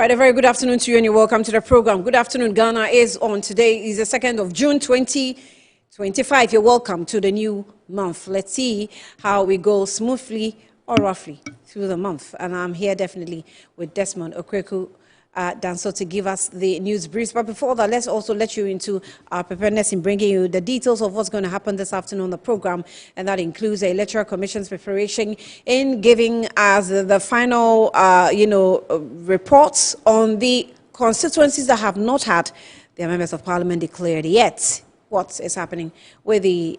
All right, a very good afternoon to you and you're welcome to the program. Good afternoon. Ghana is on. Today is the 2nd of June, 2025. You're welcome to the new month. Let's see how we go smoothly or roughly through the month. And I'm here definitely with Desmond Okweku Danso to give us the news briefs. But before that, let's also let you into our preparedness in bringing you the details of what's going to happen this afternoon on the program. And that includes the Electoral Commission's preparation in giving us the final, reports on the constituencies that have not had their members of parliament declared yet. What is happening with the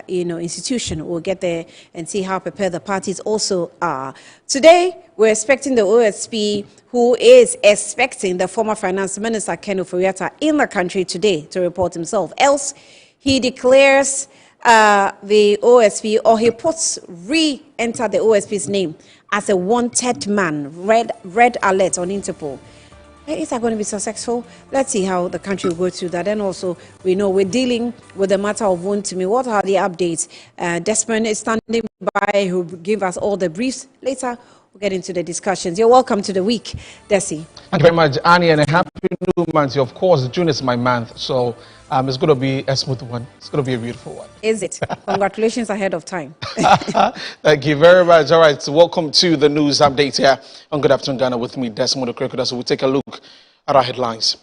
institution. We'll get there and see how prepared the parties also are. Today, we're expecting the OSP, who is expecting the former finance minister, Ken Ofori-Atta, in the country today to report himself. Else, he declares the OSP, or he puts re-enter the OSP's name as a wanted man, red alert on Interpol. Is that going to be successful? Let's see how the country will go through that. And also, we know we're dealing with the matter of Wontumi. What are the updates? Desmond is standing by, who will give us all the briefs. Later, we'll get into the discussions. You're welcome to the week, Desi. Thank you very much, Annie, and a happy new month. Of course, June is my month, so it's going to be a smooth one. It's going to be a beautiful one. Is it? Congratulations ahead of time. Thank you very much. All right, so welcome to the news update here on Good Afternoon Ghana with me, Desmond Okweku. So we'll take a look at our headlines.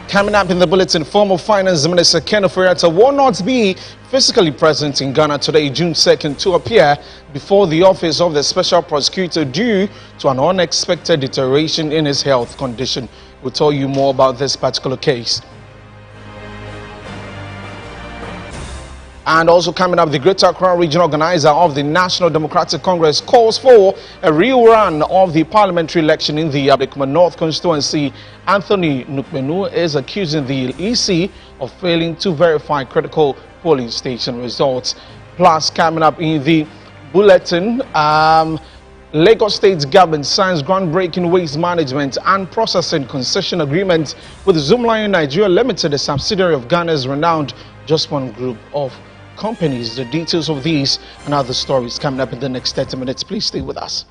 Coming up in the bulletin, former Finance Minister Ken Ofori-Atta will not be physically present in Ghana today, June 2nd, to appear before the office of the special prosecutor due to an unexpected deterioration in his health condition. We'll tell you more about this particular case. And also coming up, the Greater Accra regional organizer of the National Democratic Congress calls for a rerun of the parliamentary election in the Ablekuma North Constituency. Anthony Nukmenu is accusing the EC of failing to verify critical polling station results. Plus, coming up in the bulletin, Lagos State government signs groundbreaking waste management and processing concession agreement with Zoomlion Nigeria Limited, a subsidiary of Ghana's renowned Just One Group of companies. The details of these and other stories coming up in the next 30 minutes. Please stay with us.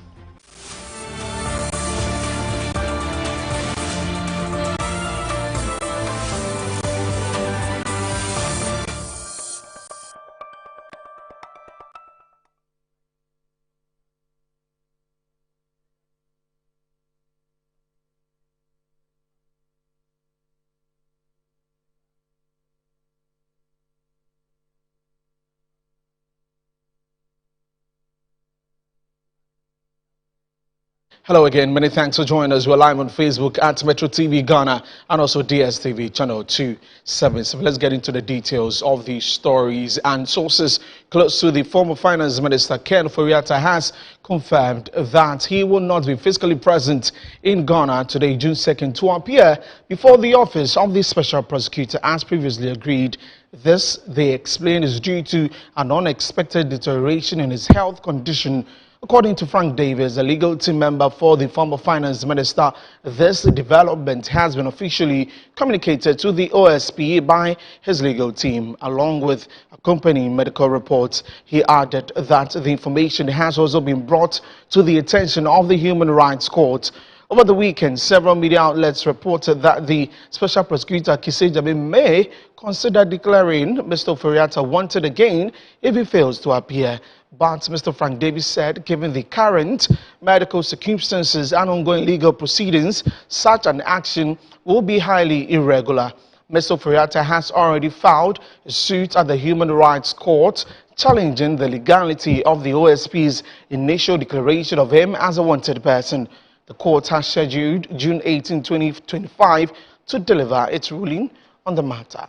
Hello again, many thanks for joining us. We're live on Facebook at Metro TV Ghana and also DSTV channel 277. Let's get into the details of these stories. And sources close to the former finance minister Ken Ofori-Atta has confirmed that he will not be physically present in Ghana today, June 2nd, to appear before the office of the special prosecutor as previously agreed. This, they explain, is due to an unexpected deterioration in his health condition. According to Frank Davis, a legal team member for the former finance minister, this development has been officially communicated to the OSP by his legal team, along with accompanying medical reports. He added that the information has also been brought to the attention of the Human Rights Court. Over the weekend, several media outlets reported that the special prosecutor Kisejabe may consider declaring Mr. Ofori-Atta wanted again if he fails to appear. But Mr. Frank Davis said, given the current medical circumstances and ongoing legal proceedings, such an action will be highly irregular. Mr. Ofori-Atta has already filed a suit at the Human Rights Court challenging the legality of the OSP's initial declaration of him as a wanted person. The court has scheduled June 18, 2025 to deliver its ruling on the matter.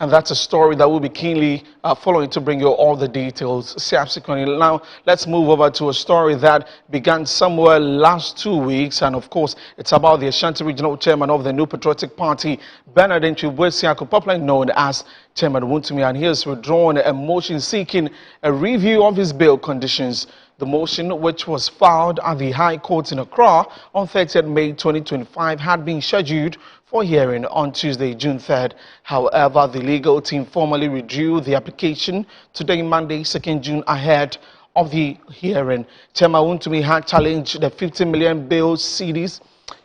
And that's a story that we'll be keenly following to bring you all the details subsequently. Now, let's move over to a story that began somewhere last 2 weeks. And of course, it's about the Ashanti Regional Chairman of the New Patriotic Party, Bernard Ntwi-Buesiako, popularly known as Chairman Wontumi, and he has withdrawn a motion seeking a review of his bail conditions. The motion, which was filed at the High Court in Accra on 30th May 2025, had been scheduled for hearing on Tuesday, June 3rd. However, the legal team formally withdrew the application today, Monday, 2nd June, ahead of the hearing. Chairman Wontumi had challenged the 50 million bail cedis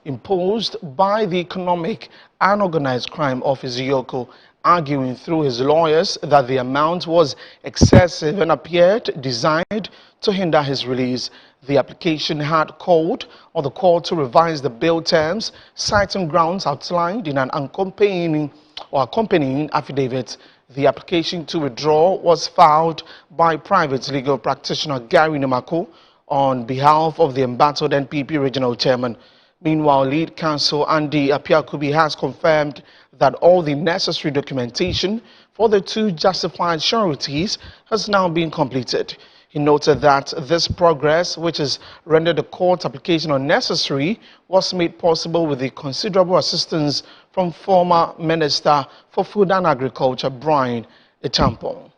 imposed by the Economic and Organized Crime Office, Yoko, arguing through his lawyers that the amount was excessive and appeared designed to hinder his release. The application had called on the court to revise the bail terms, citing grounds outlined in an accompanying affidavit. The application to withdraw was filed by private legal practitioner Gary Nemako on behalf of the embattled NPP regional chairman. Meanwhile, lead counsel Andy Apiakubi has confirmed that all the necessary documentation for the two justified sureties has now been completed. He noted that this progress, which has rendered the court application unnecessary, was made possible with the considerable assistance from former Minister for Food and Agriculture, Brian Echampong.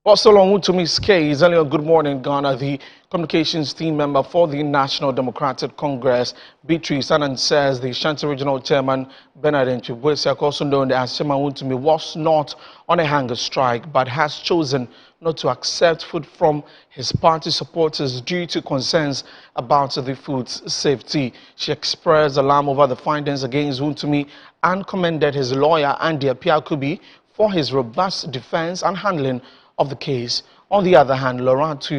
Also on Wotumi's case, earlier Good Morning Ghana, the communications team member for the National Democratic Congress, Beatrice Anand, says the Ashanti Regional Chairman, Bernard Nchibwesiak, also known as Chairman Wotumi, was not on a hunger strike, but has chosen not to accept food from his party supporters due to concerns about the food safety. She expressed alarm over the findings against Wotumi and commended his lawyer, Andy Apiakubi, for his robust defense and handling of the case. On the other hand, Laurent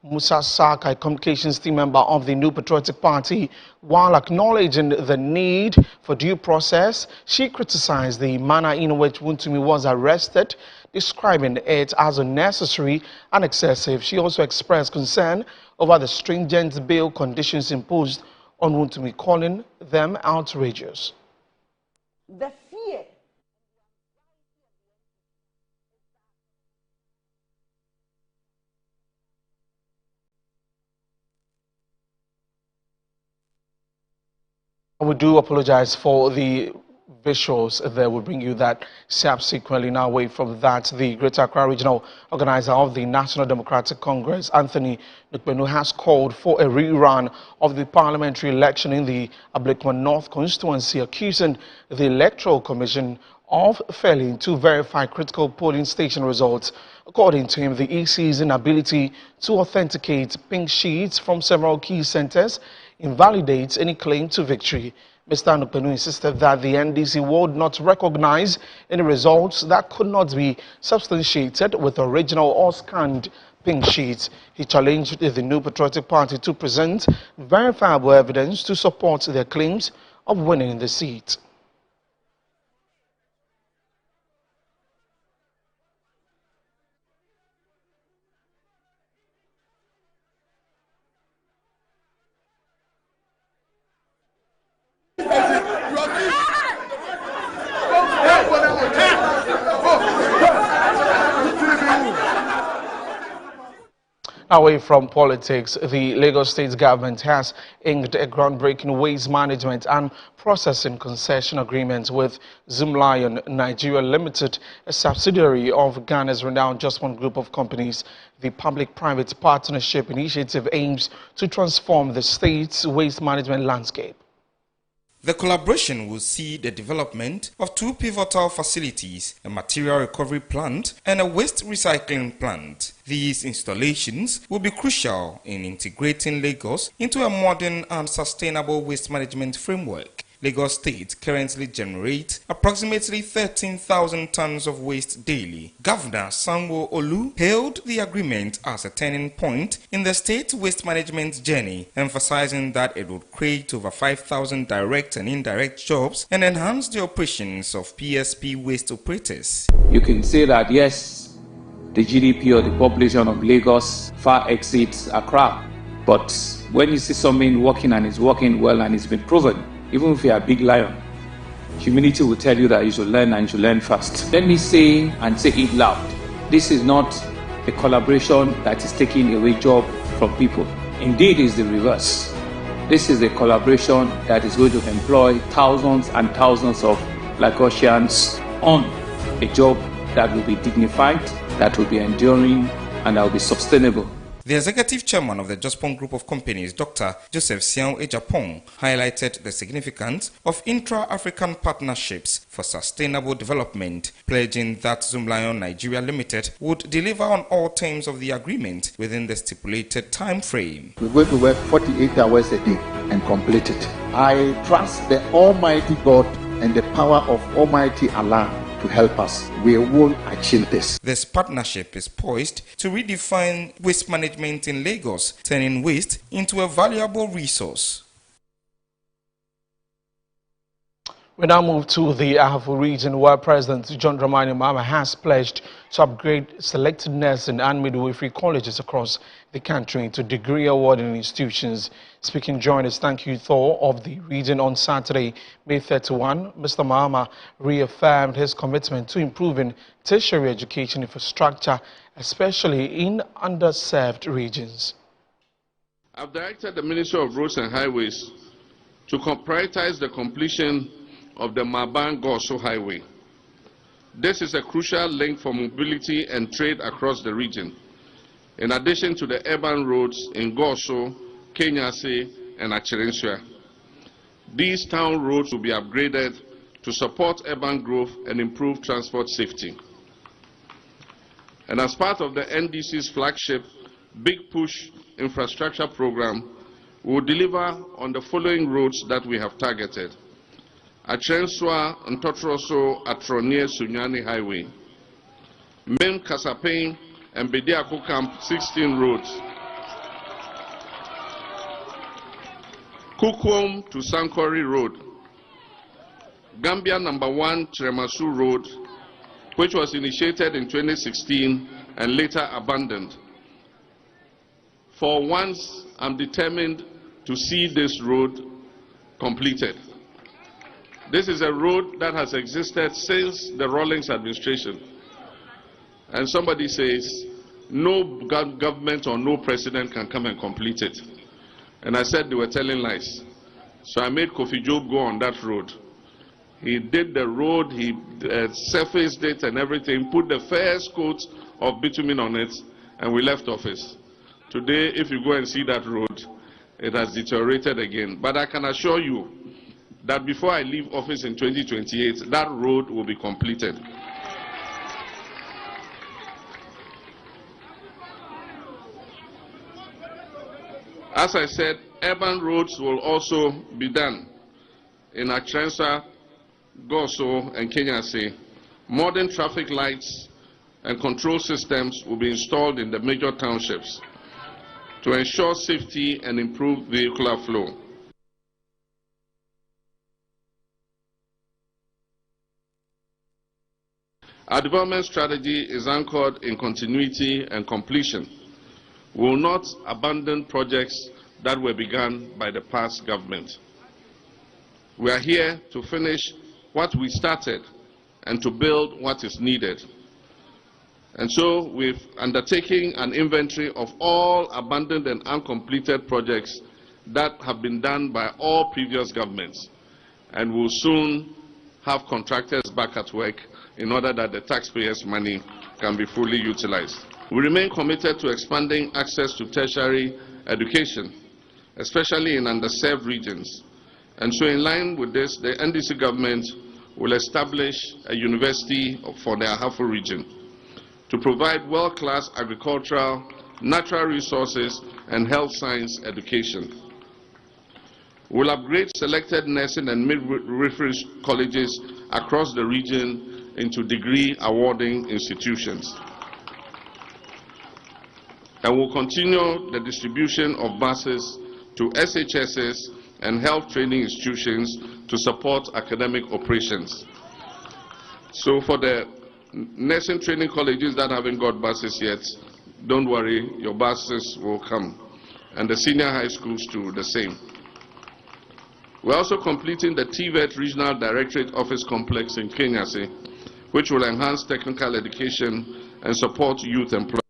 Musa Saka, a communications team member of the New Patriotic Party, while acknowledging the need for due process, she criticized the manner in which Wontumi was arrested, describing it as unnecessary and excessive. She also expressed concern over the stringent bail conditions imposed on Wontumi, calling them outrageous. The fear. We do apologize for the visuals there. Will bring you that subsequently. Now, away from that, the Greater Accra Regional Organizer of the National Democratic Congress, Anthony Nukbenu, has called for a rerun of the parliamentary election in the Ablekuma North Constituency, accusing the Electoral Commission of failing to verify critical polling station results. According to him, the EC's inability to authenticate pink sheets from several key centers invalidates any claim to victory. Mr. Nukbenu insisted that the NDC would not recognize any results that could not be substantiated with original or scanned pink sheets. He challenged the New Patriotic Party to present verifiable evidence to support their claims of winning the seat. Away from politics, the Lagos State government has inked a groundbreaking waste management and processing concession agreement with Zoomlion Nigeria Limited, a subsidiary of Ghana's renowned Just One Group of companies. The public-private partnership initiative aims to transform the state's waste management landscape. The collaboration will see the development of two pivotal facilities, a material recovery plant and a waste recycling plant. These installations will be crucial in integrating Lagos into a modern and sustainable waste management framework. Lagos State currently generates approximately 13,000 tons of waste daily. Governor Sanwo-Olu hailed the agreement as a turning point in the state's waste management journey, emphasizing that it would create over 5,000 direct and indirect jobs and enhance the operations of PSP waste operators. You can say that yes, the GDP or the population of Lagos far exceeds Accra, but when you see something working and it's working well and it's been proven, even if you're a big lion, humility will tell you that you should learn and you should learn fast. Let me say and say it loud. This is not a collaboration that is taking away job from people. Indeed, it's the reverse. This is a collaboration that is going to employ thousands and thousands of Lagosians on a job that will be dignified, that will be enduring, and that will be sustainable. The executive chairman of the Jospong Group of Companies, Dr. Joseph Siao Ejapong, highlighted the significance of intra-African partnerships for sustainable development, pledging that Zoomlion Nigeria Limited would deliver on all terms of the agreement within the stipulated time frame. We're going to work 48 hours a day and complete it. I trust the Almighty God and the power of Almighty Allah to help us. We will achieve this. This partnership is poised to redefine waste management in Lagos, turning waste into a valuable resource. We now move to the Ahafo region, where President John Dramani Mahama has pledged to upgrade selected nursing and midwifery colleges across the country into degree awarding institutions. Speaking during his thank you tour of the region on Saturday, May 31, Mr. Mahama reaffirmed his commitment to improving tertiary education infrastructure, especially in underserved regions. I've directed the Ministry of Roads and Highways to prioritize the completion of the Maban-Goso Highway. This is a crucial link for mobility and trade across the region, in addition to the urban roads in Goso, Kenyase, and Achirensua. These town roads will be upgraded to support urban growth and improve transport safety. And as part of the NDC's flagship Big Push infrastructure program, we will deliver on the following roads that we have targeted: Achirensua Ntotroso Atronie Sunyani Highway, Mem Kasapain and Bediako Camp 16 roads, Kukwom to Sankori Road, Gambia number 1 Tremasu Road, which was initiated in 2016 and later abandoned. For once, I'm determined to see this road completed. This is a road that has existed since the Rawlings administration. And somebody says, no government or no president can come and complete it. And I said they were telling lies. So I made Kofi Job go on that road. He did the road, he surfaced it and everything, put the first coat of bitumen on it, and we left office. Today, if you go and see that road, it has deteriorated again. But I can assure you that before I leave office in 2028, that road will be completed. As I said, urban roads will also be done in Achirensua, Goso, and Kenyase. Modern traffic lights and control systems will be installed in the major townships to ensure safety and improve vehicular flow. Our development strategy is anchored in continuity and completion. We will not abandon projects that were begun by the past government. We are here to finish what we started and to build what is needed. And so we've undertaken an inventory of all abandoned and uncompleted projects that have been done by all previous governments, and will soon have contractors back at work in order that the taxpayers' money can be fully utilized. We remain committed to expanding access to tertiary education, especially in underserved regions. And so in line with this, the NDC government will establish a university for the Ahafo region to provide world-class agricultural, natural resources, and health science education. We'll upgrade selected nursing and midwifery colleges across the region into degree awarding institutions. And we'll continue the distribution of buses to SHSs and health training institutions to support academic operations. So for the nursing training colleges that haven't got buses yet, don't worry, your buses will come. And the senior high schools too, the same. We're also completing the TVET Regional Directorate Office Complex in Kenyase, which will enhance technical education and support youth employment.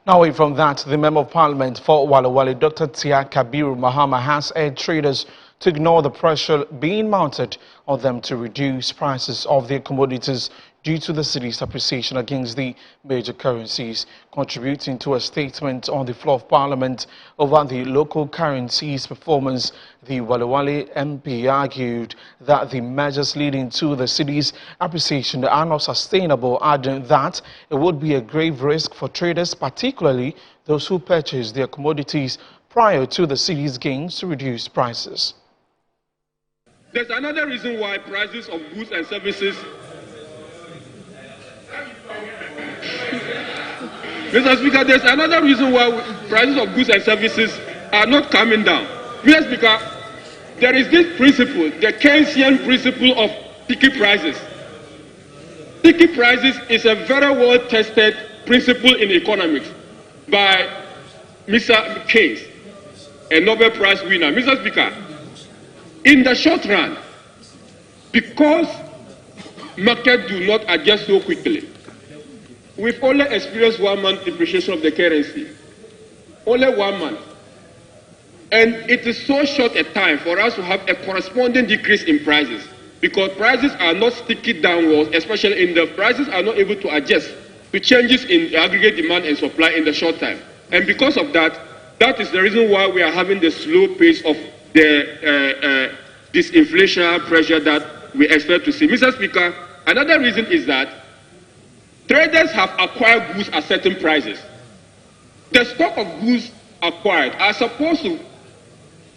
Now, away from that, the Member of Parliament for Walawale, Dr. Tia Kabiru Mahama, has urged traders to ignore the pressure being mounted on them to reduce prices of their commodities due to the city's appreciation against the major currencies. Contributing to a statement on the floor of Parliament over the local currency's performance, the Walawale MP argued that the measures leading to the city's appreciation are not sustainable, adding that it would be a grave risk for traders, particularly those who purchase their commodities prior to the city's gains, to reduce prices. There's another reason why prices of goods and services, Mr. Speaker, there's another reason why prices of goods and services are not coming down. Mr. Speaker, there is this principle, the Keynesian principle of sticky prices. Sticky prices is a very well-tested principle in economics by Mr. Keynes, a Nobel Prize winner. Mr. Speaker, in the short run, because markets do not adjust so quickly, we've only experienced 1 month depreciation of the currency. Only 1 month. And it is so short a time for us to have a corresponding decrease in prices, because prices are not sticky downwards, especially in the prices are not able to adjust to changes in aggregate demand and supply in the short time. And because of that, that is the reason why we are having the slow pace of the disinflationary pressure that we expect to see. Mr. Speaker, another reason is that traders have acquired goods at certain prices. The stock of goods acquired are supposed to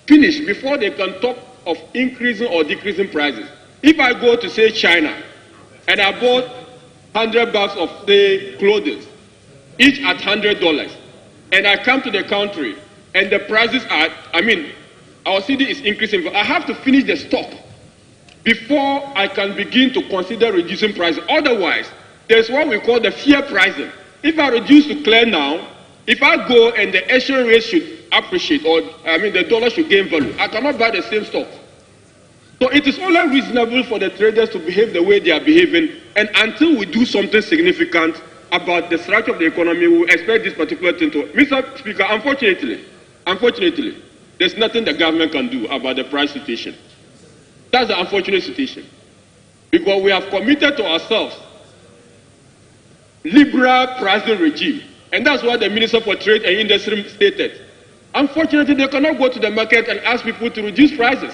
finish before they can talk of increasing or decreasing prices. If I go to, say, China, and I bought 100 bags of, say, clothing, each at $100, and I come to the country, and the prices are, our city is increasing, I have to finish the stock before I can begin to consider reducing prices. Otherwise, there's what we call the fear pricing. If I reduce to clear now, if I go and the exchange rate should appreciate, or the dollar should gain value, I cannot buy the same stock. So it is only reasonable for the traders to behave the way they are behaving, and until we do something significant about the structure of the economy, we expect this particular thing to. Mr. Speaker, unfortunately, there's nothing the government can do about the price situation. That's the unfortunate situation. Because we have committed to ourselves liberal pricing regime. And that's what the Minister for Trade and Industry stated. Unfortunately, they cannot go to the market and ask people to reduce prices.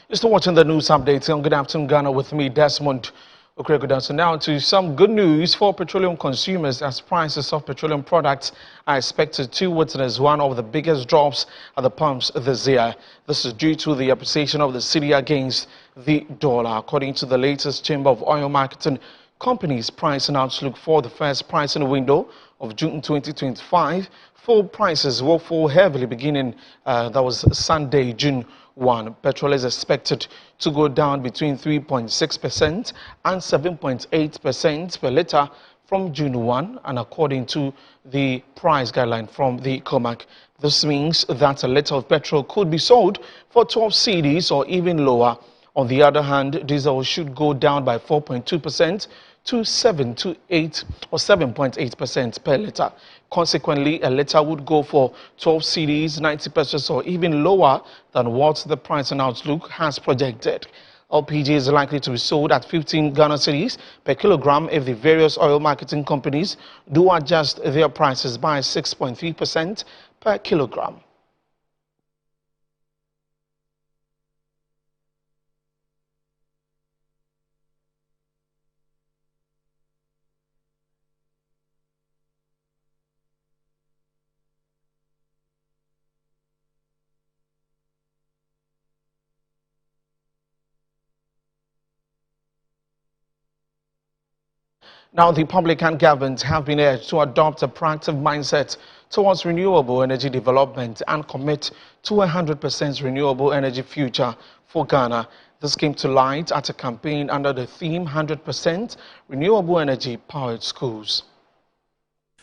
You're still watching the news updates on Good Afternoon Ghana with me, Desmond Okrego. So now to some good news for petroleum consumers, as prices of petroleum products are expected to witness one of the biggest drops at the pumps this year. This is due to the appreciation of the cedi against the dollar. According to the latest Chamber of Oil Marketing Companies pricing outlook for the first pricing window of June 2025, full prices will fall heavily beginning, that was Sunday, June 1. Petrol is expected to go down between 3.6% and 7.8% per litre from June 1, and according to the price guideline from the COMAC. This means that a litre of petrol could be sold for 12 cedis or even lower. On the other hand, diesel should go down by 4.2% to 7 to 8 or 7.8% per litre. Consequently, a litre would go for 12 cedis, 90 pesos, or even lower than what the pricing outlook has projected. LPG is likely to be sold at 15 Ghana cedis per kilogram if the various oil marketing companies do adjust their prices by 6.3% per kilogram. Now, the public and government have been urged to adopt a proactive mindset towards renewable energy development and commit to 100% renewable energy future for Ghana. This came to light at a campaign under the theme 100% Renewable Energy Powered Schools.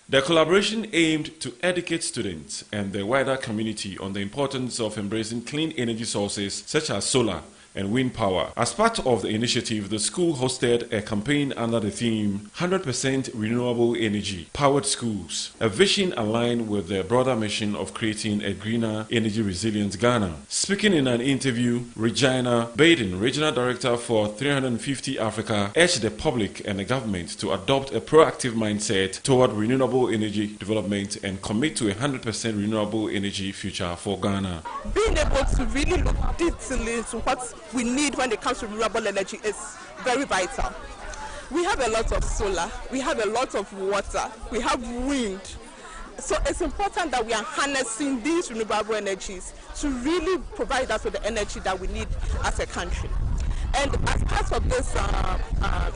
The collaboration aimed to educate students and the wider community on the importance of embracing clean energy sources such as solar and wind power. As part of the initiative, the school hosted a campaign under the theme 100% renewable energy powered schools, a vision aligned with the broader mission of creating a greener, energy resilient Ghana. Speaking in an interview, Regina Baden, Regional Director for 350 Africa, urged the public and the government to adopt a proactive mindset toward renewable energy development and commit to a 100% renewable energy future for Ghana. Being able to really look deeply into what we need when it comes to renewable energy is very vital. We have a lot of solar, we have a lot of water, we have wind. So it's important that we are harnessing these renewable energies to really provide us with the energy that we need as a country. And as part of this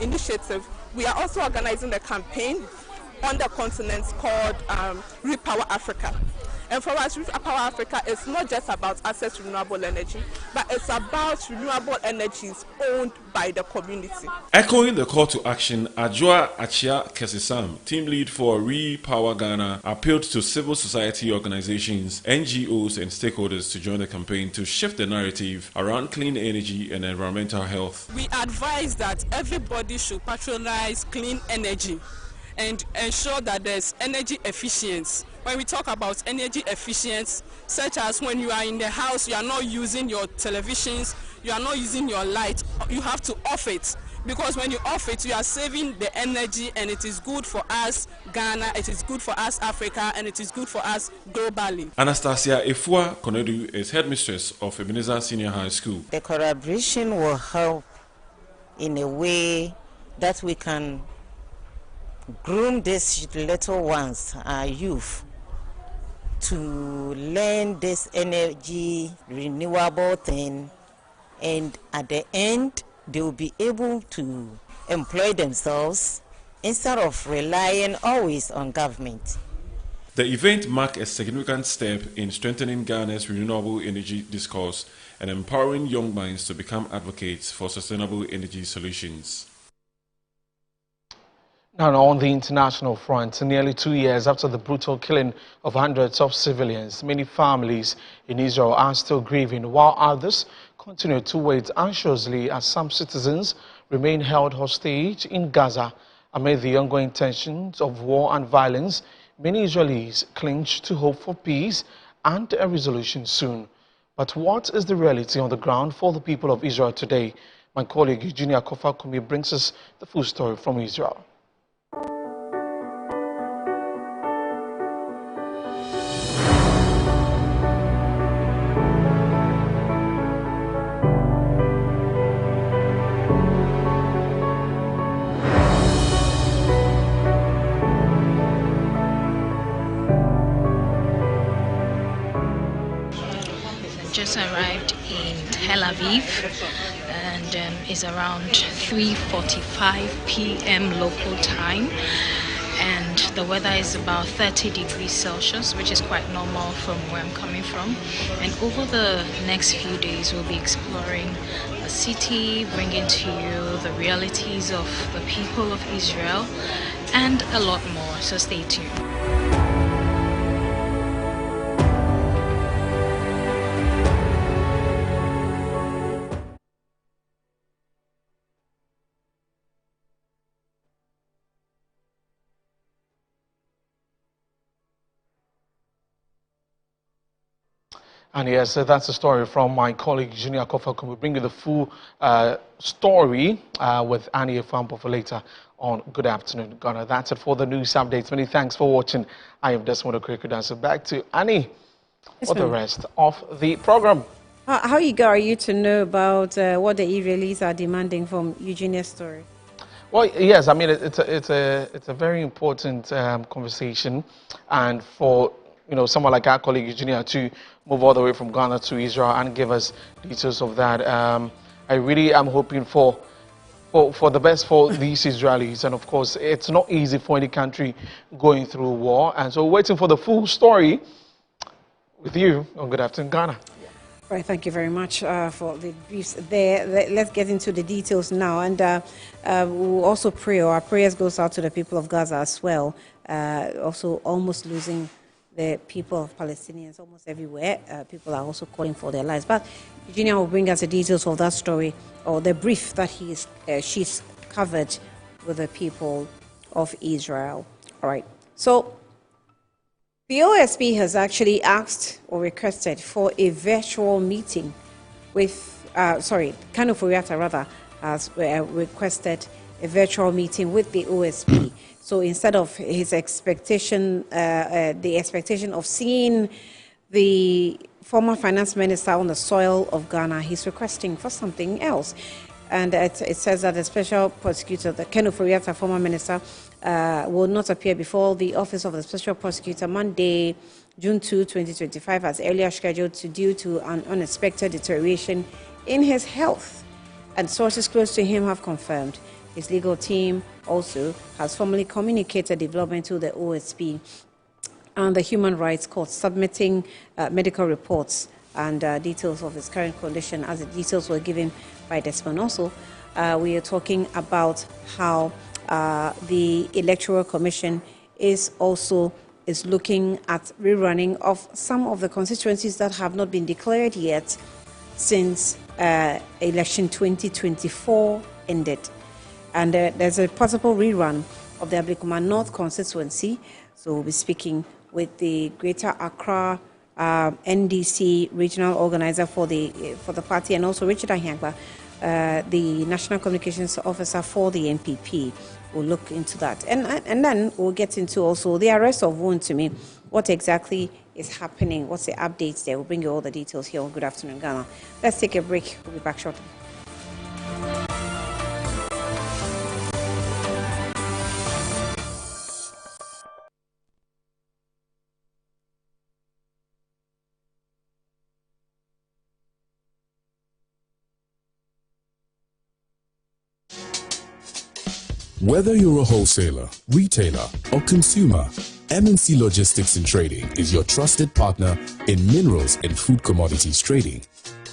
initiative, we are also organizing a campaign on the continent called Repower Africa. And for us, Repower Africa is not just about access to renewable energy, but it's about renewable energies owned by the community. Echoing the call to action, Ajua Achia Kesisam, team lead for Repower Ghana, appealed to civil society organizations, NGOs, and stakeholders to join the campaign to shift the narrative around clean energy and environmental health. We advise that everybody should patronize clean energy and ensure that there's energy efficiency. When we talk about energy efficiency, such as when you are in the house, you are not using your televisions, you are not using your light, you have to off it. Because when you off it, you are saving the energy, and it is good for us, Ghana, it is good for us, Africa, and it is good for us globally. Anastasia Efua Konedu is headmistress of Ebenezer Senior High School. The collaboration will help in a way that we can groom these little ones, our youth, to learn this energy renewable thing, and at the end they will be able to employ themselves instead of relying always on government. The event marked a significant step in strengthening Ghana's renewable energy discourse and empowering young minds to become advocates for sustainable energy solutions. Now, on the international front, nearly 2 years after the brutal killing of hundreds of civilians, many families in Israel are still grieving, while others continue to wait anxiously as some citizens remain held hostage in Gaza. Amid the ongoing tensions of war and violence, many Israelis cling to hope for peace and a resolution soon. But what is the reality on the ground for the people of Israel today? My colleague Eugenia Kofakumi brings us the full story from Israel. Just arrived in Tel Aviv, and it's around 3:45 p.m. local time, and the weather is about 30 degrees Celsius, which is quite normal from where I'm coming from. And over the next few days, we'll be exploring the city, bringing to you the realities of the people of Israel, and a lot more, so stay tuned. And yes, that's a story from my colleague Eugenia Kofakumi. We'll bring you the full story with Annie Efampo for later on. Good afternoon, Ghana. That's it for the news updates. Many thanks for watching. I am Desmond Okrikudan. So back to Annie for the rest of the program. How eager are you to know about what the Israelis are demanding from Eugenia's story? Well, yes, I mean, it's a very important conversation, and for someone like our colleague Eugenia to move all the way from Ghana to Israel and give us details of that. I really am hoping for the best for these Israelis, and of course, it's not easy for any country going through war, and so waiting for the full story with you on Good Afternoon Ghana. Right, thank you very much for the briefs there. Let's get into the details now, and we'll also pray, or our prayers goes out to the people of Gaza as well, also almost losing the people of Palestinians almost everywhere. People are also calling for their lives. But Eugenia will bring us the details of that story, or the brief that she's covered with the people of Israel. All right. So the OSP has actually asked or requested for a virtual meeting with, Kanu Furiata rather has requested a virtual meeting with the OSP. So instead of his expectation, the expectation of seeing the former finance minister on the soil of Ghana, he's requesting for something else. And it says that the special prosecutor, the Kanu Furiata, former minister, will not appear before the office of the special prosecutor Monday, June 2, 2025, as earlier scheduled due to an unexpected deterioration in his health. And sources close to him have confirmed. His legal team also has formally communicated development to the OSP and the Human Rights Court, submitting medical reports and details of his current condition, as the details were given by Desmond. Also, we are talking about how the Electoral Commission is looking at rerunning of some of the constituencies that have not been declared yet since election 2024 ended. And there's a possible rerun of the Ablikuma North constituency. So we'll be speaking with the Greater Accra NDC regional organizer for the party, and also Richard Ahiangba, the national communications officer for the NPP. We'll look into that. And then we'll get into also the arrest of Wontumi. What exactly is happening? What's the updates there? We'll bring you all the details here on Good Afternoon Ghana. Let's take a break. We'll be back shortly. Whether you're a wholesaler, retailer, or consumer, MNC Logistics and Trading is your trusted partner in minerals and food commodities trading.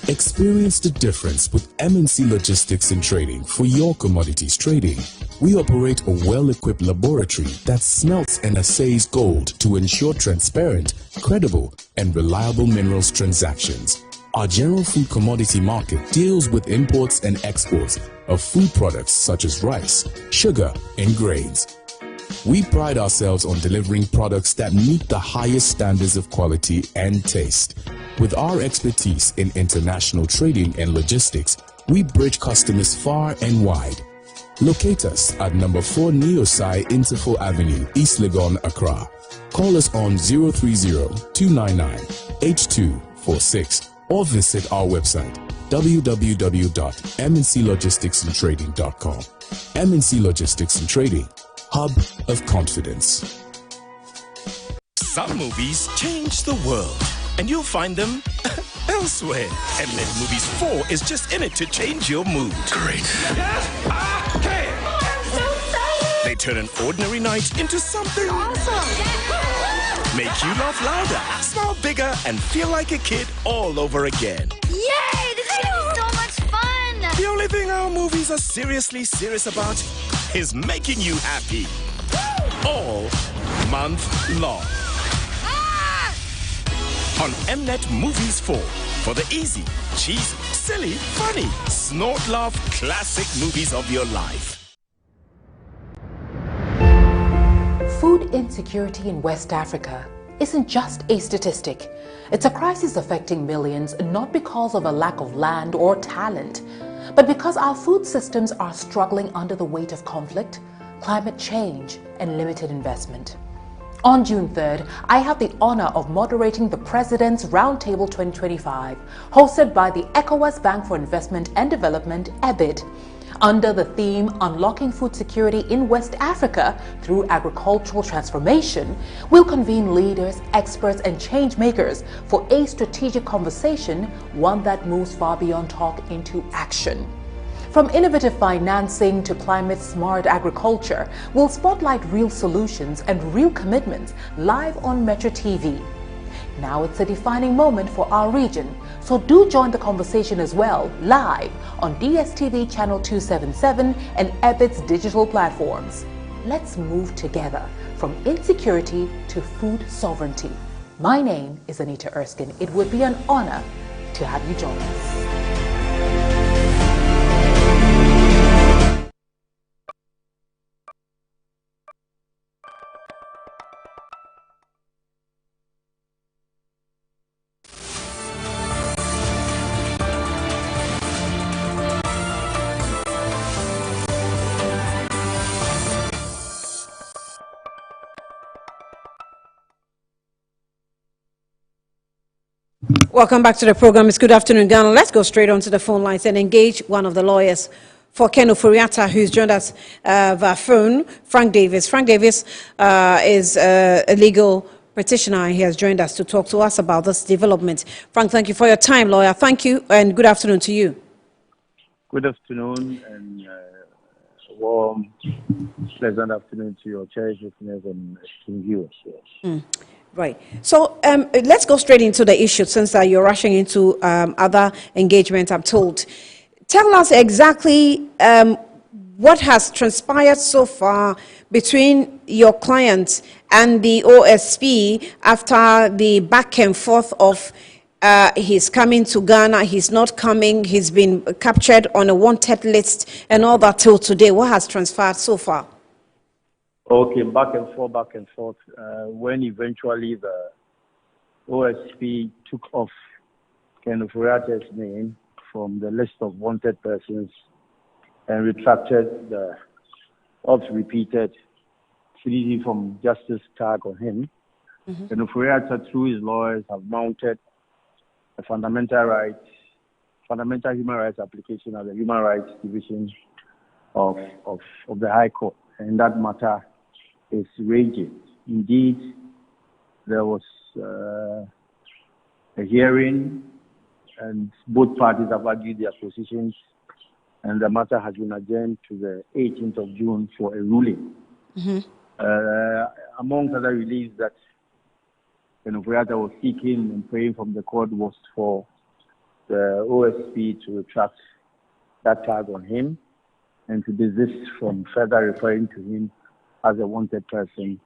Experience the difference with MNC Logistics and Trading for your commodities trading. We operate a well-equipped laboratory that smelts and assays gold to ensure transparent, credible, and reliable minerals transactions. Our general food commodity market deals with imports and exports of food products such as rice, sugar, and grains. We pride ourselves on delivering products that meet the highest standards of quality and taste. With our expertise in international trading and logistics, we bridge customers far and wide. Locate us at number 4 Neosai Interfo Avenue, East Legon, Accra. Call us on 030-299-8246 or visit our website www.mnclogisticsandtrading.com. MNC Logistics and Trading, hub of confidence. Some movies change the world, and you'll find them elsewhere. Mnet Movies 4 is just in it to change your mood. Great. They turn an ordinary night into something awesome. Make you laugh louder, smile bigger, and feel like a kid all over again. Yay! This is so much fun! The only thing our movies are seriously serious about is making you happy. All month long. Ah! On Mnet Movies 4 for the easy, cheesy, silly, funny, snort laugh classic movies of your life. Food insecurity in West Africa isn't just a statistic. It's a crisis affecting millions, not because of a lack of land or talent, but because our food systems are struggling under the weight of conflict, climate change, and limited investment. On June 3rd, I had the honor of moderating the President's Roundtable 2025, hosted by the ECOWAS Bank for Investment and Development, EBID, under the theme Unlocking Food Security in West Africa Through Agricultural Transformation. We'll convene leaders, experts, and change makers for a strategic conversation, one that moves far beyond talk into action. From innovative financing to climate-smart agriculture, we'll spotlight real solutions and real commitments live on Metro TV. Now it's a defining moment for our region, so do join the conversation as well, live on DSTV Channel 277 and EBID's digital platforms. Let's move together from insecurity to food sovereignty. My name is Anita Erskine. It would be an honor to have you join us. Welcome back to the program. It's Good Afternoon, Ghana. Let's go straight onto the phone lines and engage one of the lawyers for Ken Ofori-Atta, who's joined us via phone, Frank Davis. Frank Davis is a legal practitioner. He has joined us to talk to us about this development. Frank, thank you for your time, lawyer. Thank you, and good afternoon to you. Good afternoon, and warm, pleasant afternoon to your cherished listeners and esteemed viewers. Yes. Right. So let's go straight into the issue since you're rushing into other engagements, I'm told. Tell us exactly what has transpired so far between your client and the OSP after the back and forth of he's coming to Ghana, he's not coming, he's been captured on a wanted list and all that till today. What has transpired so far? Okay, back and forth. When eventually the OSP took off Ken Ofori-Atta's name from the list of wanted persons and retracted the oft-repeated fleeing from justice tag on him, Ken Ofori-Atta, through his lawyers, have mounted a fundamental human rights application at the Human Rights Division of the High Court, and that matter is raging. Indeed, there was a hearing, and both parties have argued their positions, and the matter has been adjourned to the 18th of June for a ruling. Among other reliefs that Ofori-Atta was seeking and praying from the court was for the OSP to retract that tag on him and to desist from further referring to him as a wanted person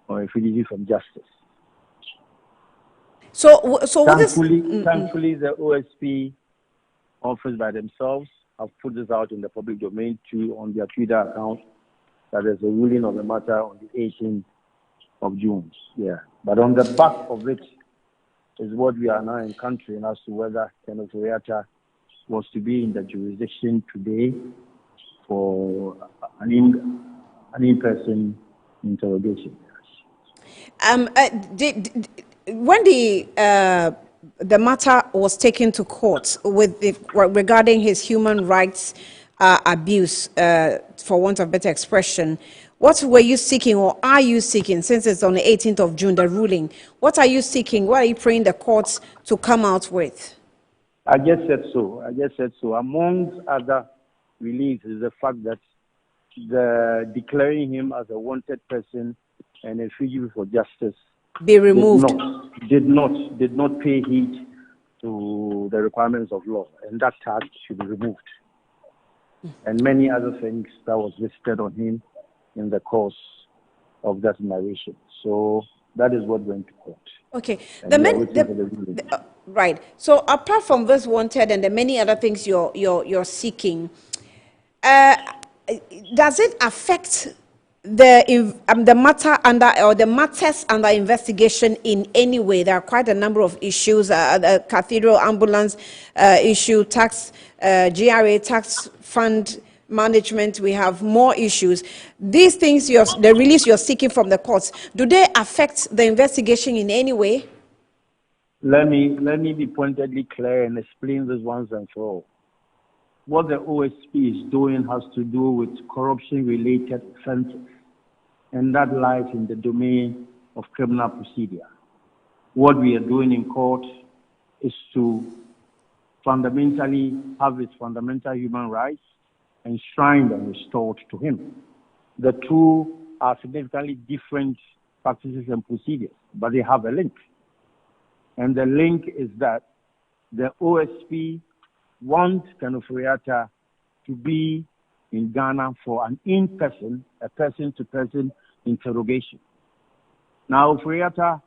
or a fugitive from justice. So what is... Thankfully, the OSP office by themselves have put this out in the public domain too on their Twitter account that there's a ruling on the matter on the 18th of June. Yeah. But on the back of it is what we are now encountering as to whether Ken Ofori-Atta was to be in the jurisdiction today for an in-person interrogation. When the matter was taken to court regarding his human rights abuse, for want of better expression, what were you seeking, or are you seeking, since it's on the 18th of June, the ruling? What are you seeking? What are you praying the courts to come out with? I just said so. Amongst other reliefs is the fact that the declaring him as a wanted person and a fugitive for justice be removed. Did not pay heed to the requirements of law, and that tag should be removed. And many other things that was listed on him in the course of that narration. So that is what went to court. Okay. Right. So apart from this wanted and the many other things you're seeking, does it affect the matter under, or the matters under investigation in any way? There are quite a number of issues: the cathedral ambulance issue, tax, GRA tax fund management. We have more issues. These things, the release you're seeking from the courts, do they affect the investigation in any way? Let me be pointedly clear and explain this once and for all. What the OSP is doing has to do with corruption-related offenses, and that lies in the domain of criminal procedure. What we are doing in court is to fundamentally have his fundamental human rights enshrined and restored to him. The two are significantly different practices and procedures, but they have a link. And the link is that the OSP wants Ken Ofori-Atta to be in Ghana for an in-person, a person-to-person interrogation. Now, Ofori-Atta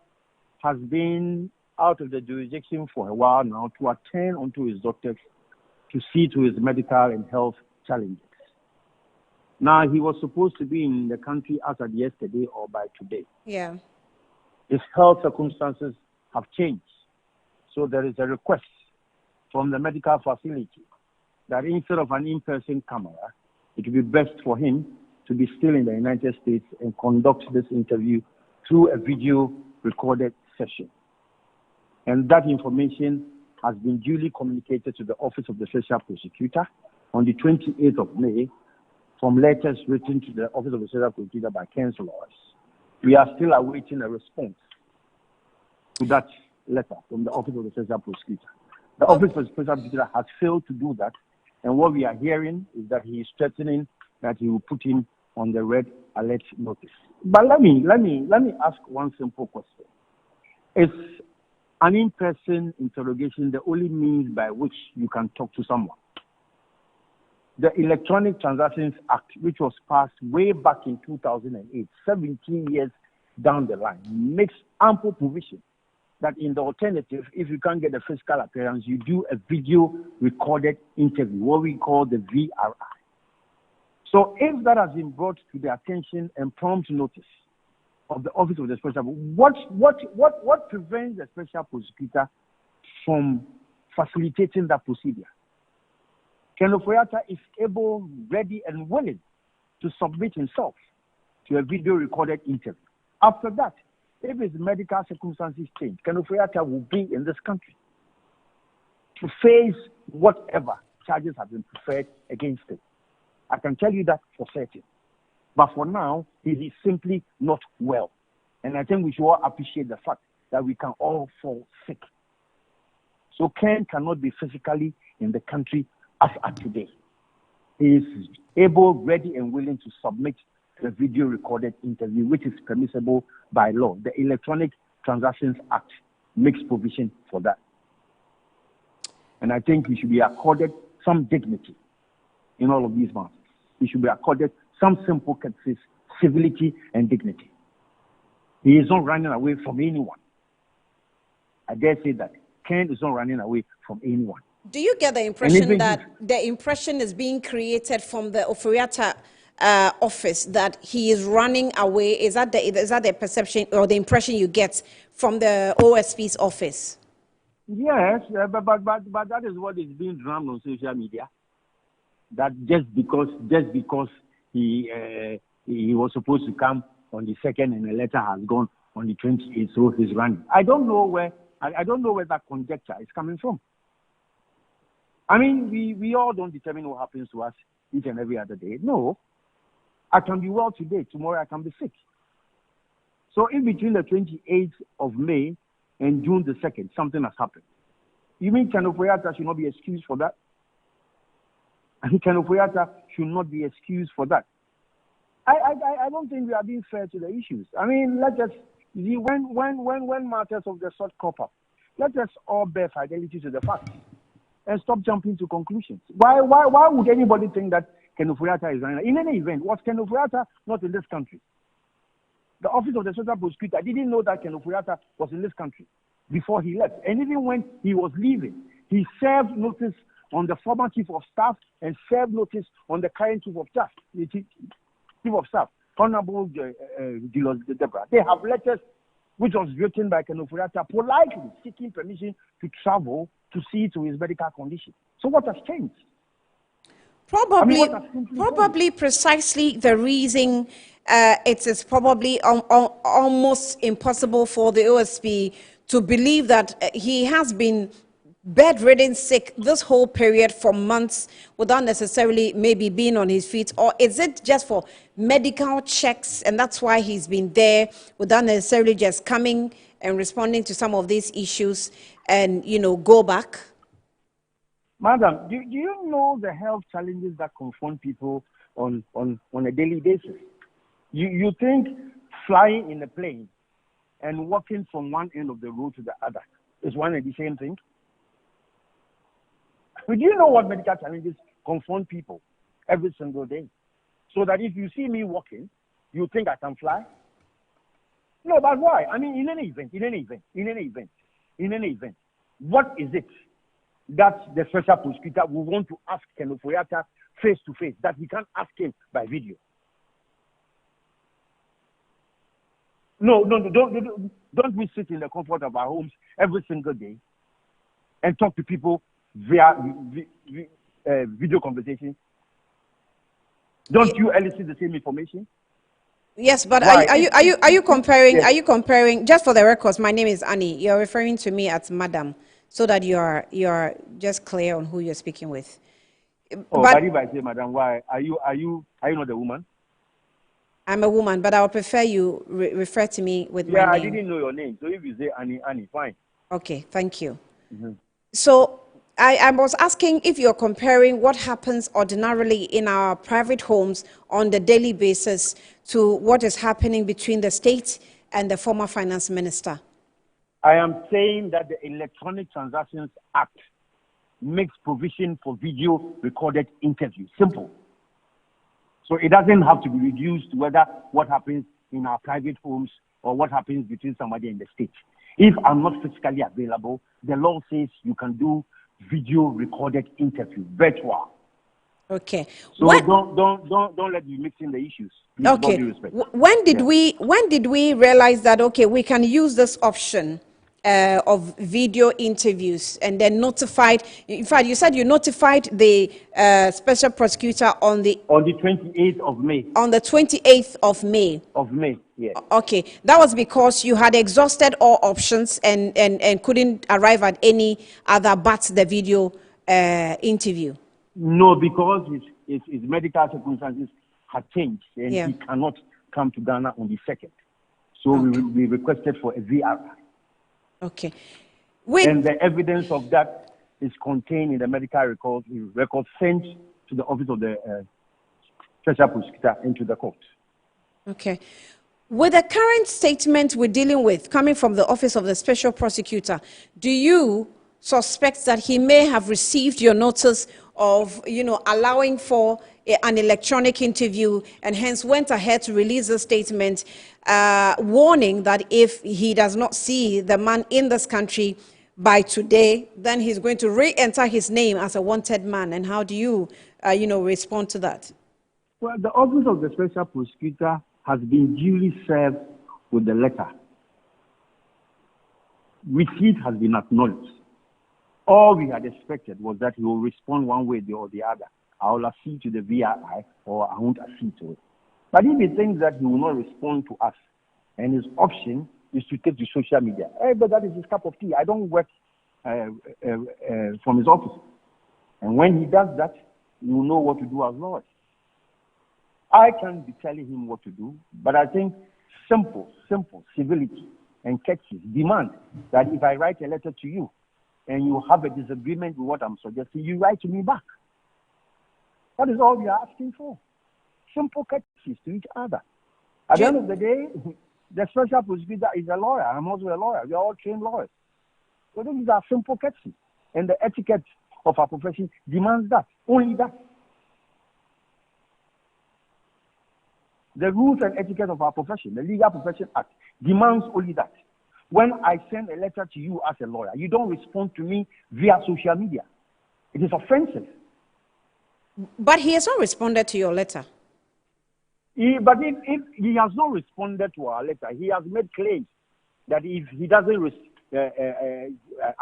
has been out of the jurisdiction for a while now to attend onto his doctors to see to his medical and health challenges. Now, he was supposed to be in the country as of yesterday or by today. Yeah. His health circumstances have changed. So there is a request from the medical facility that instead of an in-person camera, it would be best for him to be still in the United States and conduct this interview through a video recorded session. And that information has been duly communicated to the Office of the Special Prosecutor on the 28th of May from letters written to the Office of the Special Prosecutor by counsel. We are still awaiting a response to that letter from the Office of the Special Prosecutor. The Office of the Special Prosecutor has failed to do that, and what we are hearing is that he is threatening that he will put him on the red alert notice. But let me ask one simple question. Is an in-person interrogation the only means by which you can talk to someone? The Electronic Transactions Act, which was passed way back in 2008, 17 years down the line, makes ample provision that in the alternative, if you can't get a physical appearance, you do a video recorded interview, what we call the VRI. So if that has been brought to the attention and prompt notice of the Office of the Special, what prevents the Special Prosecutor from facilitating that procedure? Ken Ofori-Atta is able, ready, and willing to submit himself to a video recorded interview. After that, if his medical circumstances change, Ken Ofori-Atta will be in this country to face whatever charges have been preferred against him. I can tell you that for certain. But for now, he is simply not well. And I think we should all appreciate the fact that we can all fall sick. So Ken cannot be physically in the country as at today. He is able, ready, and willing to submit the video recorded interview, which is permissible by law. The Electronic Transactions Act makes provision for that. And I think he should be accorded some dignity in all of these matters. He should be accorded some simple courtesy, civility, and dignity. He is not running away from anyone. I dare say that. Ken is not running away from anyone. Do you get the impression that the impression is being created from the Ofori-Atta office that he is running away? Is that the perception or the impression you get from the OSP's office? Yes, but that is what is being drummed on social media. That just because he was supposed to come on the 2nd and the letter has gone on the 28th, so he's running. I don't know where that conjecture is coming from. I mean, we all don't determine what happens to us each and every other day. No. I can be well today. Tomorrow I can be sick. So in between the 28th of May and June the 2nd, something has happened. You mean Ken Ofori-Atta should not be excused for that? I think Ken Ofori-Atta should not be excused for that. I don't think we are being fair to the issues. I mean, let us see when matters of the sort crop up, let us all bear fidelity to the facts and stop jumping to conclusions. Why would anybody think that Ken Ofori-Atta is running? In any event, was Ken Ofori-Atta not in this country? The Office of the Special Prosecutor didn't know that Ken Ofori-Atta was in this country before he left. And even when he was leaving, he served notice on the former Chief of Staff and served notice on the current Chief of Staff, Honorable Deborah. They have letters which was written by Ken Ofori-Atta politely seeking permission to travel to see to his medical condition. So what has changed? Probably precisely the reason it is probably almost impossible for the OSP to believe that he has been bedridden sick this whole period for months without necessarily maybe being on his feet, or is it just for medical checks and that's why he's been there without necessarily just coming and responding to some of these issues and, you know, go back? Madam, do you know the health challenges that confront people on a daily basis? You think flying in a plane and walking from one end of the road to the other is one and the same thing? But do you know what medical challenges confront people every single day? So that if you see me walking, you think I can fly? No, but why? I mean, in any event, what is it that the special prosecutor will want to ask Ken Ofori-Atta face to face that we can't ask him by video? No, don't we sit in the comfort of our homes every single day and talk to people via video conversation? Don't you elicit the same information? Yes, but Why? are you comparing? Yes. Are you comparing? Just for the records, my name is Annie. You're referring to me as Madam, so that you're just clear on who you're speaking with. But if I say, Madam, why are you not a woman? I'm a woman, but I would prefer you refer to me with my name. Yeah, I didn't know your name, so if you say Annie, fine. Okay, thank you. Mm-hmm. So I was asking if you're comparing what happens ordinarily in our private homes on the daily basis to what is happening between the state and the former finance minister. I am saying that the Electronic Transactions Act makes provision for video recorded interviews. Simple. So it doesn't have to be reduced to whether what happens in our private homes or what happens between somebody and the state. If I'm not physically available, the law says you can do video recorded interview, virtual. Okay. So don't let me mix in the issues. Please, okay. When did we realize that we can use this option of video interviews and then notified? In fact, you said you notified the special prosecutor on the 28th of May. On the 28th of May. Of May, yes. Okay, that was because you had exhausted all options and couldn't arrive at any other but the video interview. No, because his medical circumstances had changed and Yeah. he cannot come to Ghana on the 2nd. So we requested for a VRI. Okay. And the evidence of that is contained in the medical record sent to the office of the special prosecutor and to the court. Okay. With the current statement we're dealing with coming from the office of the special prosecutor, do you suspect that he may have received your notice of, allowing for an electronic interview and hence went ahead to release a statement warning that if he does not see the man in this country by today, then he's going to re-enter his name as a wanted man? And how do you, respond to that? Well, the office of the special prosecutor has been duly served with the letter. Receipt has been acknowledged. All we had expected was that he will respond one way or the other. I will accede to the VRI or I won't accede to it. But if he thinks that he will not respond to us and his option is to take to social media, but that is his cup of tea. I don't work from his office. And when he does that, you will know what to do as lawyers. I can't be telling him what to do, but I think simple civility and courtesy demand that if I write a letter to you and you have a disagreement with what I'm suggesting, you write to me back. That is all we are asking for. Simple courtesies to each other. At the end of the day, the special prosecutor is a lawyer. I'm also a lawyer. We are all trained lawyers. So this is our simple courtesy. And the etiquette of our profession demands that. Only that. The rules and etiquette of our profession, the Legal Profession Act, demands only that. When I send a letter to you as a lawyer, you don't respond to me via social media. It is offensive. But he has not responded to your letter. But if he has not responded to our letter, he has made claims that if he doesn't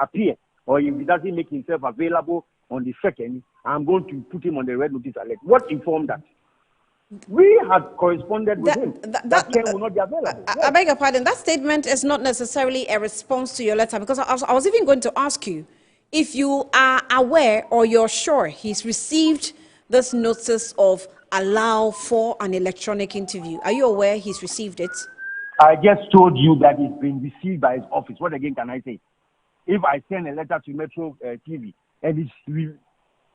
appear or if he doesn't make himself available on the 2nd, I'm going to put him on the red notice alert. What informed that? We had corresponded with him. That Ken will not be available. I beg your pardon. That statement is not necessarily a response to your letter, because I was even going to ask you if you are aware or you're sure he's received this notice of allow for an electronic interview. Are you aware he's received it? I just told you that it's been received by his office. What again can I say? If I send a letter to Metro TV and it's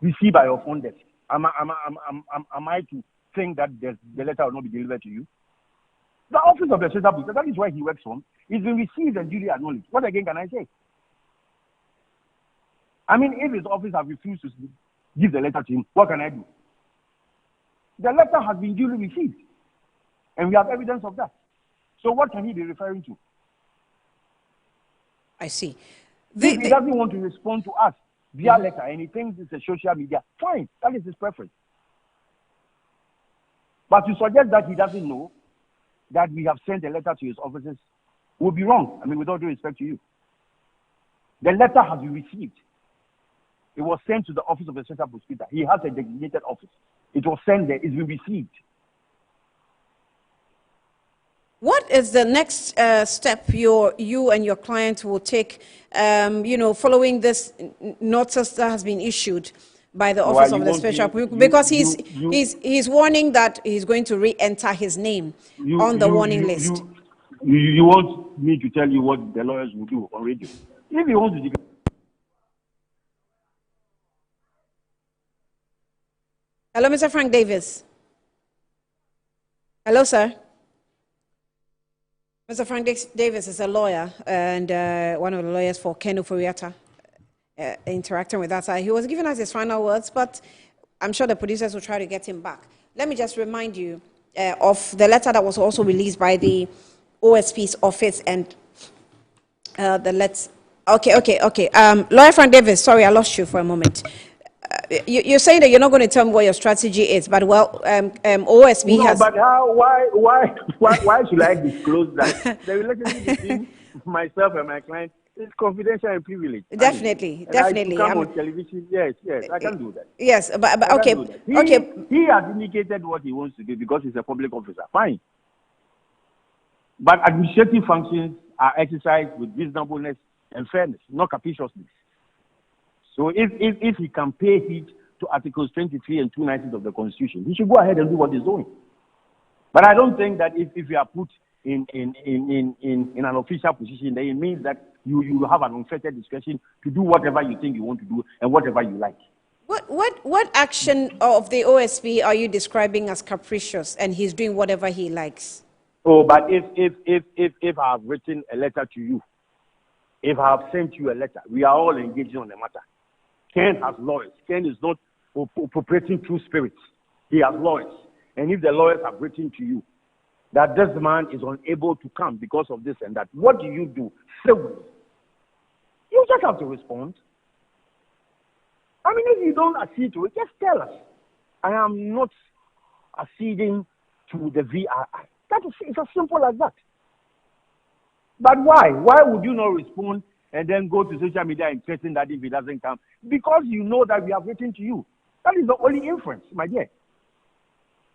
received by your phone desk, am I to think that the letter will not be delivered to you? The office of the special prosecutor, that is where he works from, it's been received and duly acknowledged. What again can I say? I mean, if his office has refused to give the letter to him, what can I do? The letter has been duly received, and we have evidence of that. So what can he be referring to? I see. If he doesn't want to respond to us via letter and he thinks it's a social media, fine, that is his preference. But to suggest that he doesn't know that we have sent a letter to his offices would be wrong. I mean, with all due respect to you. The letter has been received. It was sent to the office of the special prosecutor. He has a designated office. It was sent there. It's been received. What is the next step you and your client will take, following this notice that has been issued by the office of the special prosecutor? Because he's warning that he's going to re-enter his name on the warning list. You want me to tell you what the lawyers will do on radio? If he wants to... Hello, Mr. Frank Davis. Hello, sir. Mr. Frank Davis is a lawyer and one of the lawyers for Kenu Furiata, interacting with us. He was giving us his final words, but I'm sure the producers will try to get him back. Let me just remind you of the letter that was also released by the OSP's office and the let's... Okay. Lawyer Frank Davis, sorry, I lost you for a moment. You're saying that you're not going to tell me what your strategy is, but OSP has... No, but why should I disclose that? The relationship between myself and my client is confidential and privileged. Definitely. I come on television, yes, I can do that. Yes, but okay. He has indicated what he wants to do because he's a public officer. Fine. But administrative functions are exercised with reasonableness and fairness, not capriciousness. So if he can pay heed to Articles 23 and 290 of the Constitution, he should go ahead and do what he's doing. But I don't think that if you are put in an official position, then it means that you have an unfettered discretion to do whatever you think you want to do and whatever you like. What action of the OSP are you describing as capricious and he's doing whatever he likes? Oh, but if I have written a letter to you, if I have sent you a letter, we are all engaging on the matter. Ken has lawyers. Ken is not operating through spirits. He has lawyers. And if the lawyers have written to you that this man is unable to come because of this and that, what do you do? Civilly. You just have to respond. I mean, if you don't accede to it, just tell us. I am not acceding to the VRI. It's as simple as that. But why? Why would you not respond and then go to social media and threaten that if he doesn't come? Because you know that we have written to you. That is the only inference, my dear.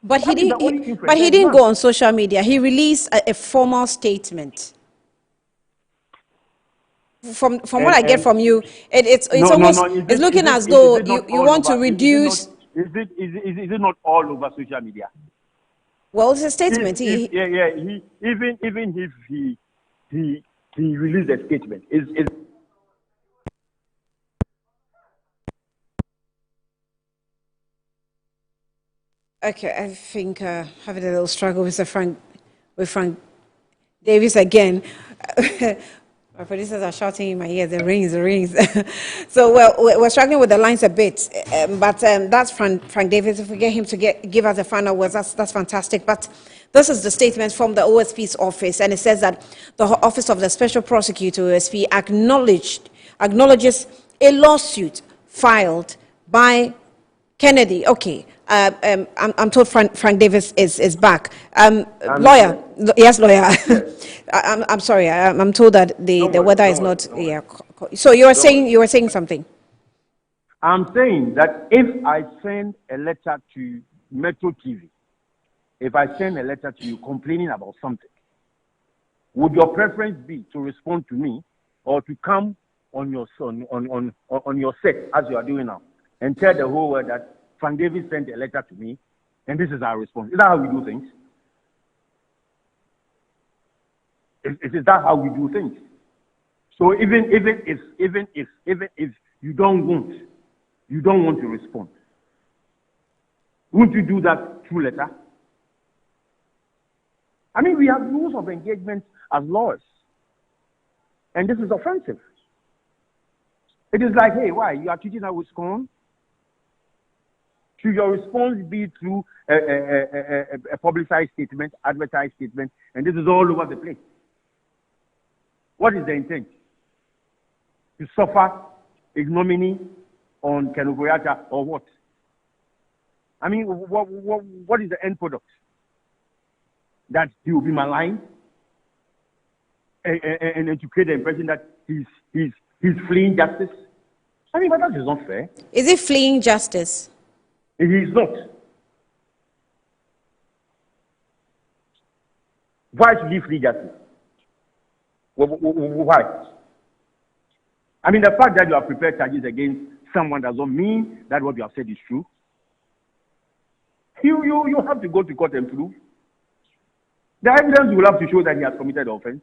But he didn't go on social media. He released a formal statement. From what I get from you, it's looking as though you want to reduce. Is it not all over social media? Well, it's a statement. Even if he released a statement. Okay, I think having a little struggle with Frank Davis again. My producers are shouting in my ear, the rings. So, we're struggling with the lines a bit, but that's Frank Davis. If we get him to give us the final words, that's fantastic. But this is the statement from the OSP's office, and it says that the Office of the Special Prosecutor, OSP, acknowledges a lawsuit filed by Kennedy. Okay. I'm told Frank Davis is back. Lawyer, yes, lawyer. Yes. I'm sorry. I'm told that the weather is not. Yeah. So you were saying something. I'm saying that if I send a letter to Metro TV, if I send a letter to you complaining about something, would your preference be to respond to me or to come on your set as you are doing now and tell the whole world that Frank Davis sent a letter to me, and this is our response? Is that how we do things? Is that how we do things? So even if you don't want to respond, wouldn't you do that through letter? I mean, we have rules of engagement as lawyers, and this is offensive. It is like, hey, why? You are treating her with scorn? Should your response be through a publicized statement, advertised statement, and this is all over the place? What is the intent? To suffer ignominy on Ken Ofori-Atta or what? I mean, what is the end product? That he will be maligned and to create the impression that he's fleeing justice? I mean, but that is not fair. Is it fleeing justice? He is not. Why should he flee justice? Why? I mean, the fact that you have prepared charges against someone does not mean that what you have said is true. You have to go to court and prove. The evidence will have to show that he has committed offense.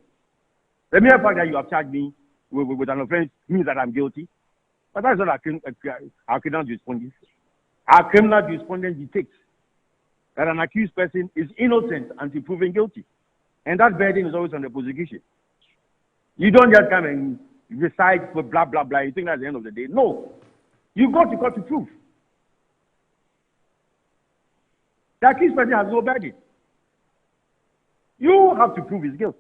The mere fact that you have charged me with an offense means that I'm guilty. But that's not our criminal jurisprudence. Our criminal jurisprudence dictates that an accused person is innocent until proven guilty. And that burden is always on the prosecution. You don't just come and recite for blah, blah, blah. You think that's the end of the day. No. You go to court to prove. The accused person has no burden. You have to prove his guilt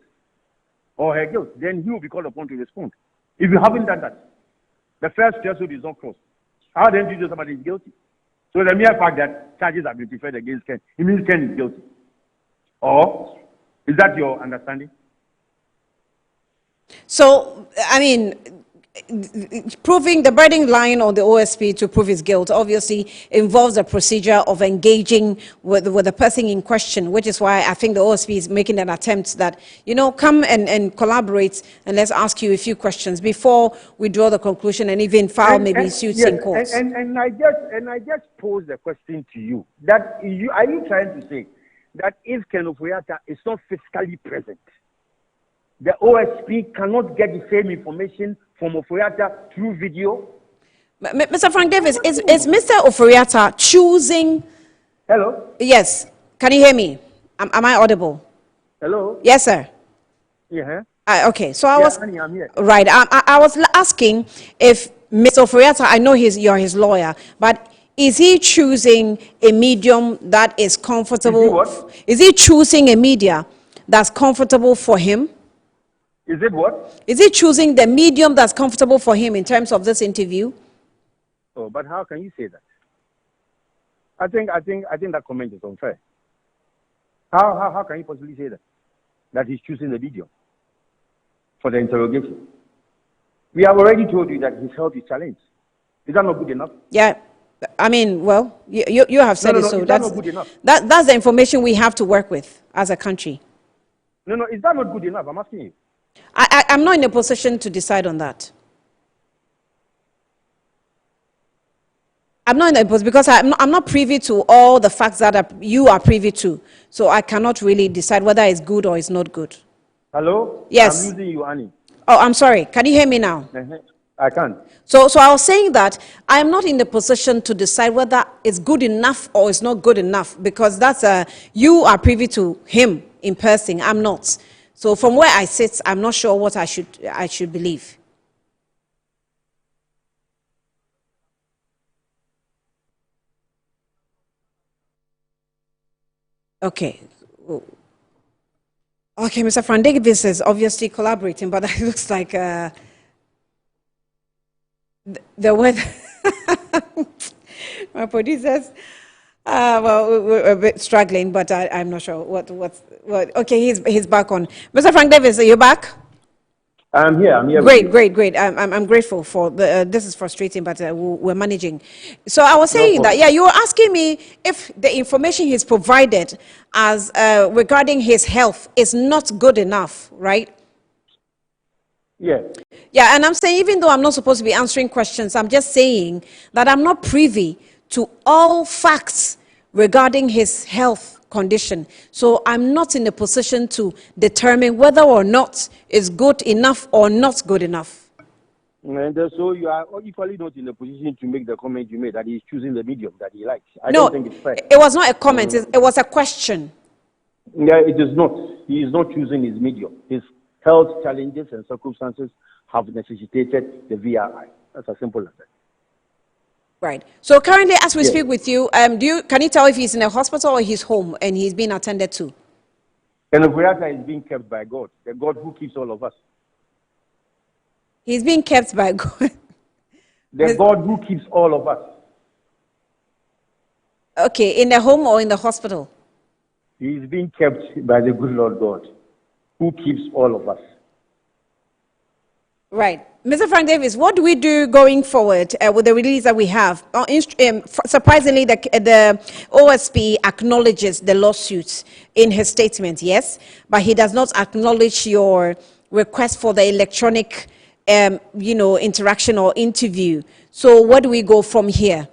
or her guilt. Then he will be called upon to respond. If you haven't done that, the first threshold is not crossed. How then do you know somebody is guilty? So the mere fact that charges have been preferred against Ken, it means Ken is guilty. Or is that your understanding? So, I mean, proving the burden lying on the OSP to prove his guilt obviously involves a procedure of engaging with the person in question, which is why I think the OSP is making an attempt that, you know, come and collaborate and let's ask you a few questions before we draw the conclusion and even file maybe suits in court. And I just pose the question to you, that are you trying to say that if Ken Ofori-Atta is not physically present, the OSP cannot get the same information from Ofori-Atta through video? Mr. Frank Davis, is Mr. Ofori-Atta choosing... Hello? Yes. Can you hear me? Am I audible? Hello? Yes, sir. Yeah. Okay, so I was... Honey, I'm here. Right. I was asking if Mr. Ofori-Atta, I know you're his lawyer, but is he choosing a medium that is comfortable? Is he choosing a media that's comfortable for him? Is it what? Is he choosing the medium that's comfortable for him in terms of this interview? Oh, but how can you say that? I think that comment is unfair. How can you possibly say that? That he's choosing the medium for the interrogation. We have already told you that his health is challenged. Is that not good enough? Yeah. I mean, well, you have said it, so that's not good enough. That's the information we have to work with as a country. No, is that not good enough? I'm asking you. I'm not in a position to decide on that. I'm not in a position because I'm not privy to all the facts that you are privy to. So I cannot really decide whether it's good or it's not good. Hello? Yes. I'm losing you, Annie. Oh, I'm sorry. Can you hear me now? I can. So I was saying that I'm not in the position to decide whether it's good enough or it's not good enough because you are privy to him in person. I'm not. So from where I sit, I'm not sure what I should believe. Okay. Okay, Mr. Frank Davis is obviously collaborating, but it looks like the weather. My producers. Well, we're a bit struggling, but I'm not sure what. Okay, he's back on. Mr. Frank Davis, are you back? I'm here. Great. I'm grateful for this is frustrating, but we're managing. So I was saying that, you were asking me if the information he's provided as regarding his health is not good enough, right? Yeah. Yeah, and I'm saying even though I'm not supposed to be answering questions, I'm just saying that I'm not privy to all facts regarding his health condition. So I'm not in a position to determine whether or not it's good enough or not good enough. And so you are equally not in a position to make the comment you made that he's choosing the medium that he likes. I don't think it's fair. It was not a comment, it was a question. Yeah, it is not. He is not choosing his medium. His health challenges and circumstances have necessitated the VRI. That's as simple as that. Right. So currently, as we Yes. speak with you, can you tell if he's in a hospital or his home and he's being attended to? Kenneth Boyata is being kept by God, the God who keeps all of us. He's being kept by God. The God who keeps all of us. Okay, in the home or in the hospital? He is being kept by the good Lord God, who keeps all of us. Right. Mr. Frank Davis, what do we do going forward with the release that we have? Surprisingly, the OSP acknowledges the lawsuits in his statement, yes, but he does not acknowledge your request for the electronic, interaction or interview. So where do we go from here?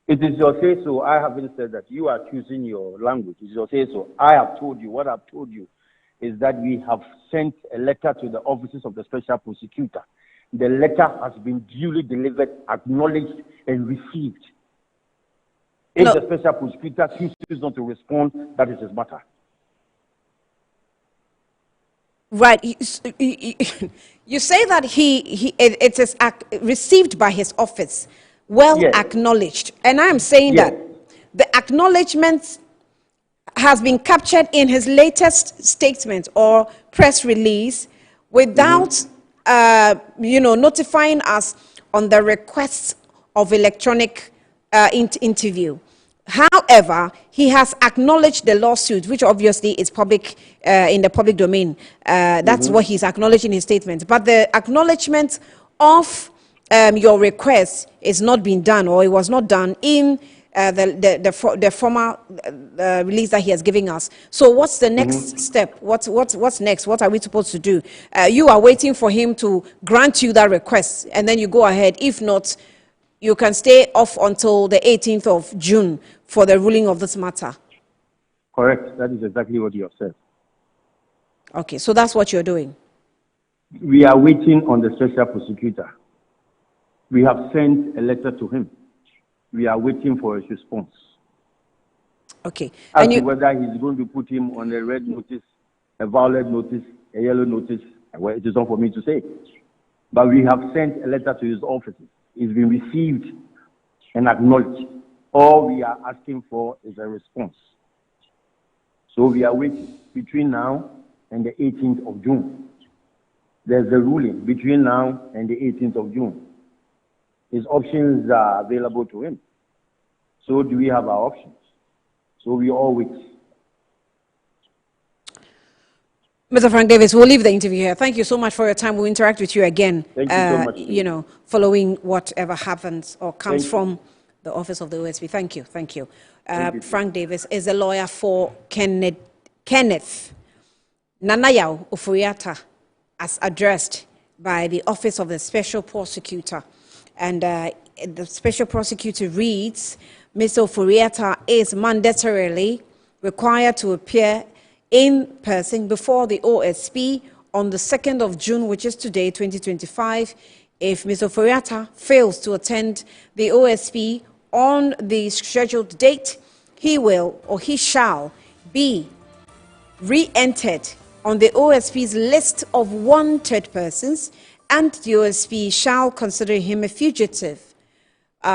It is your say-so. I haven't said that. You are choosing your language. It's your say-so. I have told you, what I've told you is that we have sent a letter to the offices of the special prosecutor. The letter has been duly delivered, acknowledged, and received. If the special prosecutor chooses not to respond, that is his matter. Right. You say that it is received by his office, acknowledged. And I'm saying that the acknowledgement has been captured in his latest statement or press release without, notifying us on the request of electronic interview. However, he has acknowledged the lawsuit, which obviously is public, in the public domain. That's what he's acknowledged in his statement. But the acknowledgement of your request is not being done, or it was not done in the former release that he has given us. So what's the next step? What's next? What are we supposed to do? You are waiting for him to grant you that request, and then you go ahead. If not, you can stay off until the 18th of June for the ruling of this matter. Correct. That is exactly what you have said. Okay, so that's what you're doing. We are waiting on the special prosecutor. We have sent a letter to him. We are waiting for his response. Okay. As to whether he's going to put him on a red notice, a violet notice, a yellow notice, well, it is not for me to say. But we have sent a letter to his offices. It's been received and acknowledged. All we are asking for is a response. So we are waiting between now and the 18th of June. There's a ruling between now and the 18th of June. His options are available to him. So do we have our options? So we all wait. Mr. Frank Davis, we'll leave the interview here. Thank you so much for your time. We'll interact with you again. Thank you so much. Following whatever happens or comes from the office of the OSP. Thank you. Thank you. Frank Davis is a lawyer for Kenneth Nanayao Oforiatta, as addressed by the office of the special prosecutor. And the special prosecutor reads, Mr. Oforiatta is mandatorily required to appear in person before the OSP on the 2nd of June, which is today, 2025. If Mr. Oforiatta fails to attend the OSP on the scheduled date, he will or he shall be re-entered on the OSP's list of wanted persons, and the OSP shall consider him a fugitive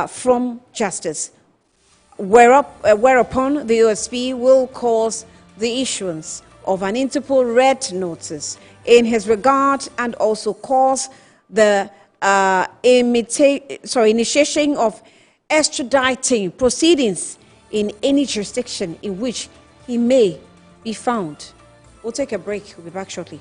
from justice, whereupon the OSP will cause the issuance of an Interpol red notice in his regard, and also cause the initiation of extraditing proceedings in any jurisdiction in which he may be found. We'll take a break. We'll be back shortly.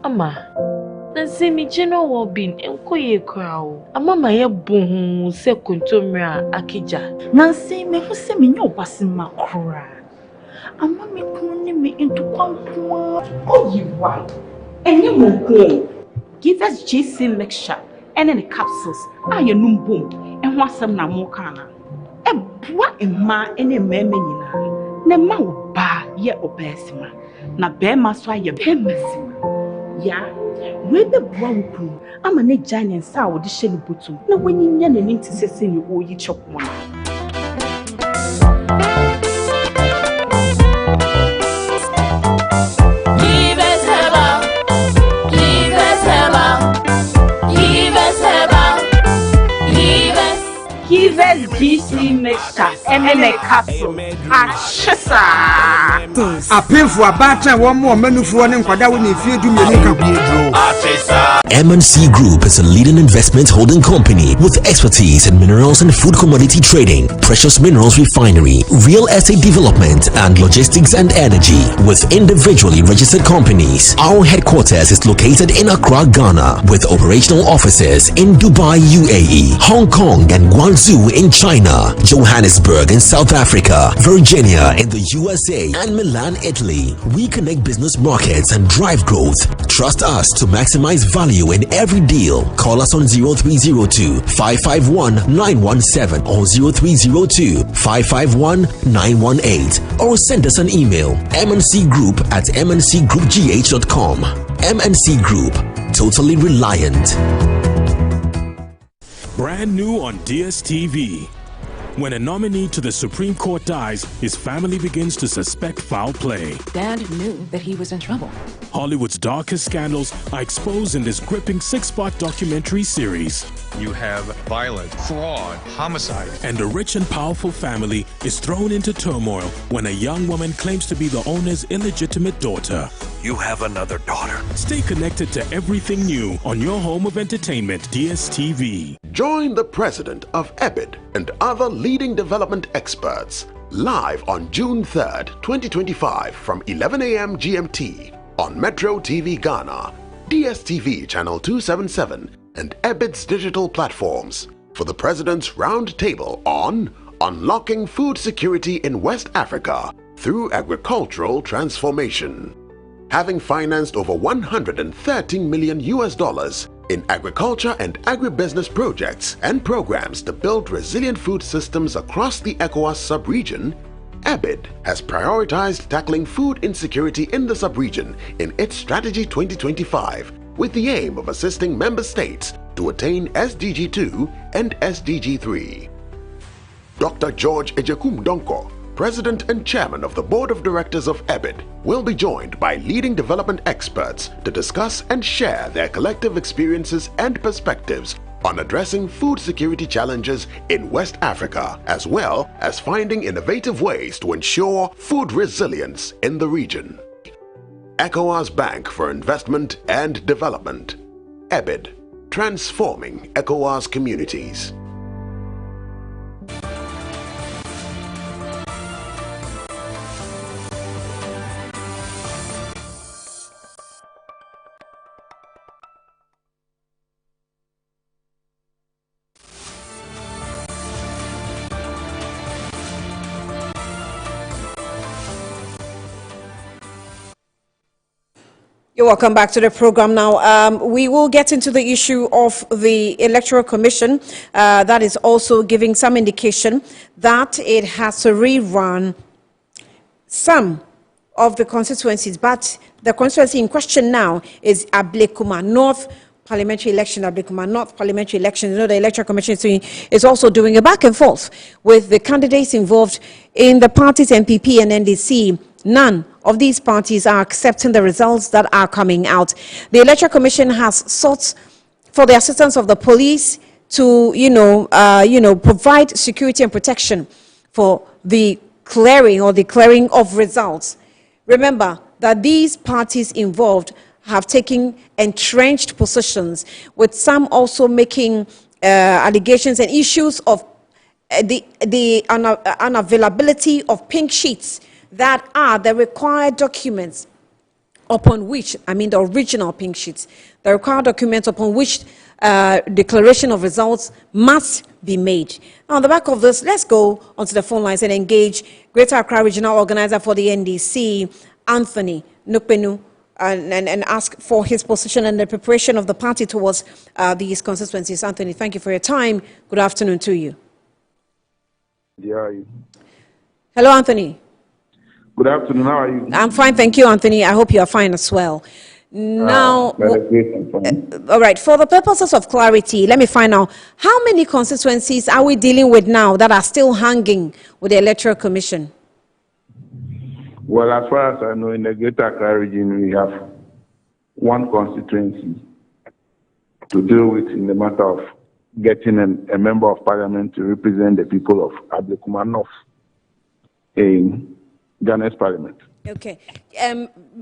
Ama, nansi mi jeno wo bin enkoye kwao. Ama ma ye bohu se kontomra akija. Nansi me hu se me nyo basima kra. Ama me kunu me into kwankwa. Oyiwa. Enye monko. Give us GC mixture and the capsules. Aye numbum. Enho asem na mo kana. Ebua emma ene meme nyina. Ne ma oba ye obesima. Na be ma so aye bemasima. Ya, We be bua ama ne giant sa wo de hye ne botum. Na wanyinya nanim te sese ne oyi chokmo. Kivez GC mixture MN capsule. Achesa. A painful battle one more menu for one kwada when if you do me MNC Group is a leading investment holding company with expertise in minerals and food commodity trading, precious minerals refinery, real estate development, and logistics and energy. With individually registered companies, our headquarters is located in Accra, Ghana, with operational offices in Dubai, UAE, Hong Kong, and Guangzhou in China, Johannesburg in South Africa, Virginia in the USA, and Milan, Italy. We connect business markets and drive growth. Trust us to maximize value in every deal. Call us on 0302 551 917 or 0302 551 918 or send us an email mncgroup@mncgroupgh.com. MNC Group, totally reliant. Brand new on DSTV. When a nominee to the Supreme Court dies, his family begins to suspect foul play. Dad knew that he was in trouble. Hollywood's darkest scandals are exposed in this gripping 6-part documentary series. You have violence, fraud, homicide. And a rich and powerful family is thrown into turmoil when a young woman claims to be the owner's illegitimate daughter. You have another daughter. Stay connected to everything new on your home of entertainment, DSTV. Join the president of EBID and other leading development experts live on June 3rd, 2025 from 11 a.m. GMT on Metro TV Ghana, DSTV Channel 277 and EBID's digital platforms for the President's Roundtable on Unlocking Food Security in West Africa through Agricultural Transformation. Having financed over $113 million in agriculture and agribusiness projects and programs to build resilient food systems across the ECOWAS sub-region, EBID has prioritized tackling food insecurity in the sub-region in its Strategy 2025 with the aim of assisting member states to attain SDG 2 and SDG 3. Dr. George Ejekum Donko, President and Chairman of the Board of Directors of EBID, will be joined by leading development experts to discuss and share their collective experiences and perspectives on addressing food security challenges in West Africa, as well as finding innovative ways to ensure food resilience in the region. ECOWAS Bank for Investment and Development. EBID, transforming ECOWAS communities. You're welcome back to the program now. We will get into the issue of the Electoral Commission that is also giving some indication that it has to rerun some of the constituencies, but the constituency in question now is Ablekuma North parliamentary election. Ablekuma North parliamentary election. You know, the Electoral Commission is also doing a back and forth with the candidates involved in the parties NPP and NDC. None of these parties are accepting the results that are coming out. The Electoral Commission has sought for the assistance of the police to, provide security and protection for the clearing of results. Remember that these parties involved have taken entrenched positions, with some also making allegations and issues of the unavailability of pink sheets that are the required documents upon which, the original pink sheets, the required documents upon which declaration of results must be made. Now, on the back of this, let's go onto the phone lines and engage Greater Accra Regional Organizer for the NDC, Anthony Nukpenu, and ask for his position and the preparation of the party towards these constituencies. Anthony, thank you for your time. Good afternoon to you. How are you? Hello, Anthony. Good afternoon. How are you? I'm fine, thank you, Anthony. I hope you are fine as well. Now, Fine. all right, for the purposes of clarity, let me find out how many constituencies are we dealing with now that are still hanging with the Electoral Commission? Well, as far as I know, in the Greater Accra region, we have one constituency to deal with in the matter of getting a member of parliament to represent the people of Ablekuma North in Ghana's parliament. Okay.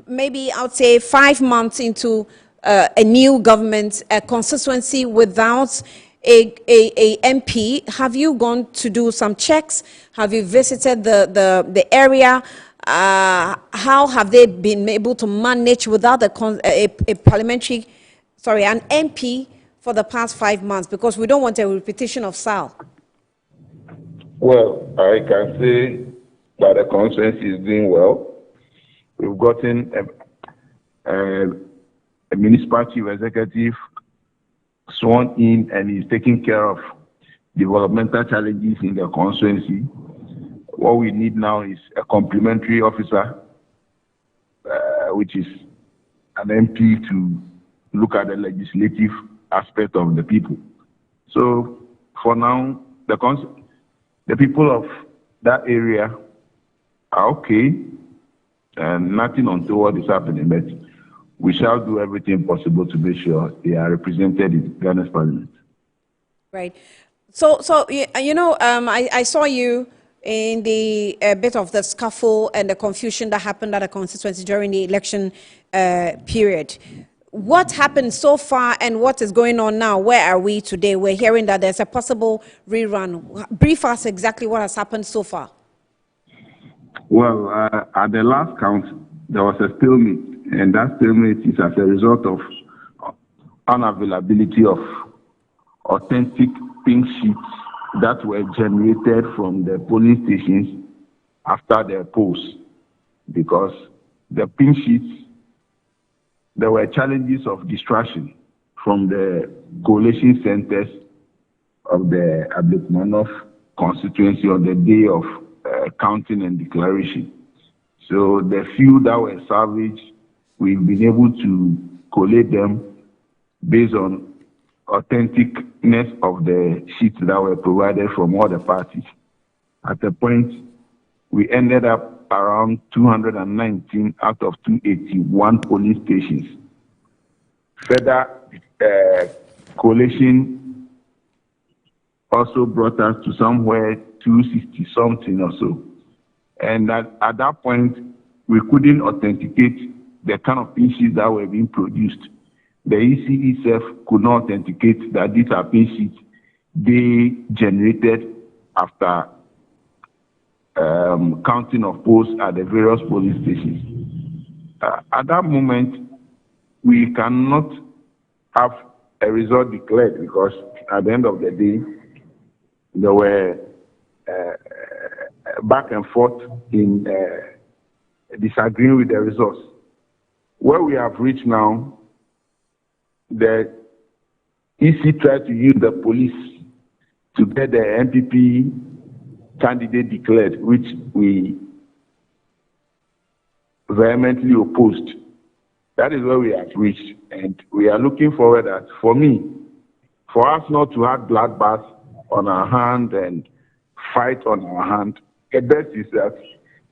Maybe I would say 5 months into a new government, a constituency without a MP. Have you gone to do some checks? Have you visited the area? How have they been able to manage without an MP for the past 5 months? Because we don't want a repetition of SAL. Well, I can say that the constituency is doing well. We've gotten a municipal chief executive sworn in and is taking care of developmental challenges in the constituency. What we need now is a complementary officer, which is an MP to look at the legislative aspect of the people. So for now, the people of that area are okay. And nothing untoward is happening, but we shall do everything possible to make sure they are represented in Ghana's parliament. Right. So I saw you in the bit of the scuffle and the confusion that happened at the constituency during the election period. What happened so far and what is going on now? Where are we today? We're hearing that there's a possible rerun. Brief us exactly what has happened so far. Well, at the last count, there was a stalemate, and that stalemate is as a result of unavailability of authentic pink sheets that were generated from the polling stations after the polls. Because the pink sheets, there were challenges of distraction from the coalition centers of the Ablekuma North constituency on the day of counting and declaration. So the few that were salvaged, we've been able to collate them based on authenticness of the sheets that were provided from all the parties. At the point, we ended up around 219 out of 281 polling stations. Further collation also brought us to somewhere 260 something or so. And at that point, we couldn't authenticate the kind of pin sheets that were being produced. The EC itself could not authenticate that these are pin sheets they generated after counting of polls at the various polling stations. At that moment, we cannot have a result declared because at the end of the day, there were back and forth in disagreeing with the results. Where we have reached now, the EC tried to use the police to get the MPP candidate declared, which we vehemently opposed. That is where we have reached, and we are looking forward that, for me, for us not to have bloodbath on our hand and fight on our hand, the best is that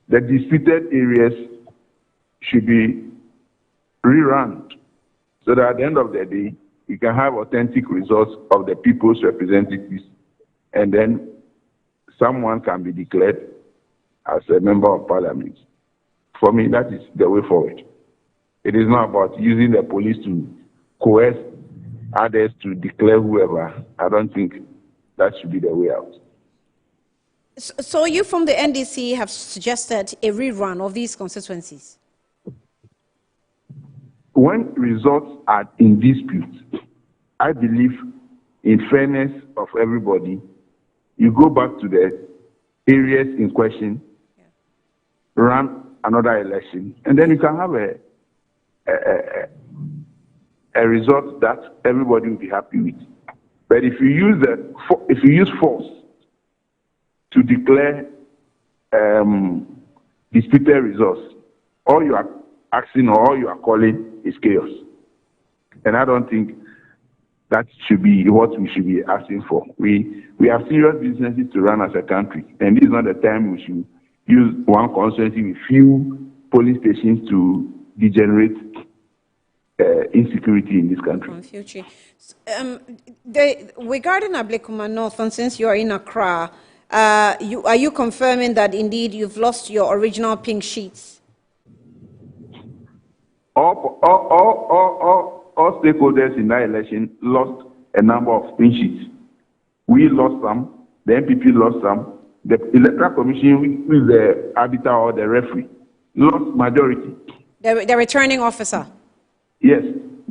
the disputed areas should be rerun so that at the end of the day, we can have authentic results of the people's representatives, and then someone can be declared as a member of parliament. For me, that is the way forward. It is not about using the police to coerce others to declare whoever. I don't think that should be the way out. So you from the NDC have suggested a rerun of these constituencies? When results are in dispute, I believe in fairness of everybody, you go back to the areas in question, run another election, and then you can have a result that everybody will be happy with. But if you use force to declare disputed results, all you are asking or all you are calling is chaos. And I don't think that should be what we should be asking for. We have serious businesses to run as a country, and this is not the time we should use one constituency with few police stations to degenerate insecurity in this country. Regarding Ablekuma North, and since you are in Accra, are you confirming that indeed you've lost your original pink sheets? All stakeholders in that election lost a number of pink sheets. We lost some, the MPP lost some, the Electoral Commission, with the arbiter or the referee, lost majority. The returning officer? Yes,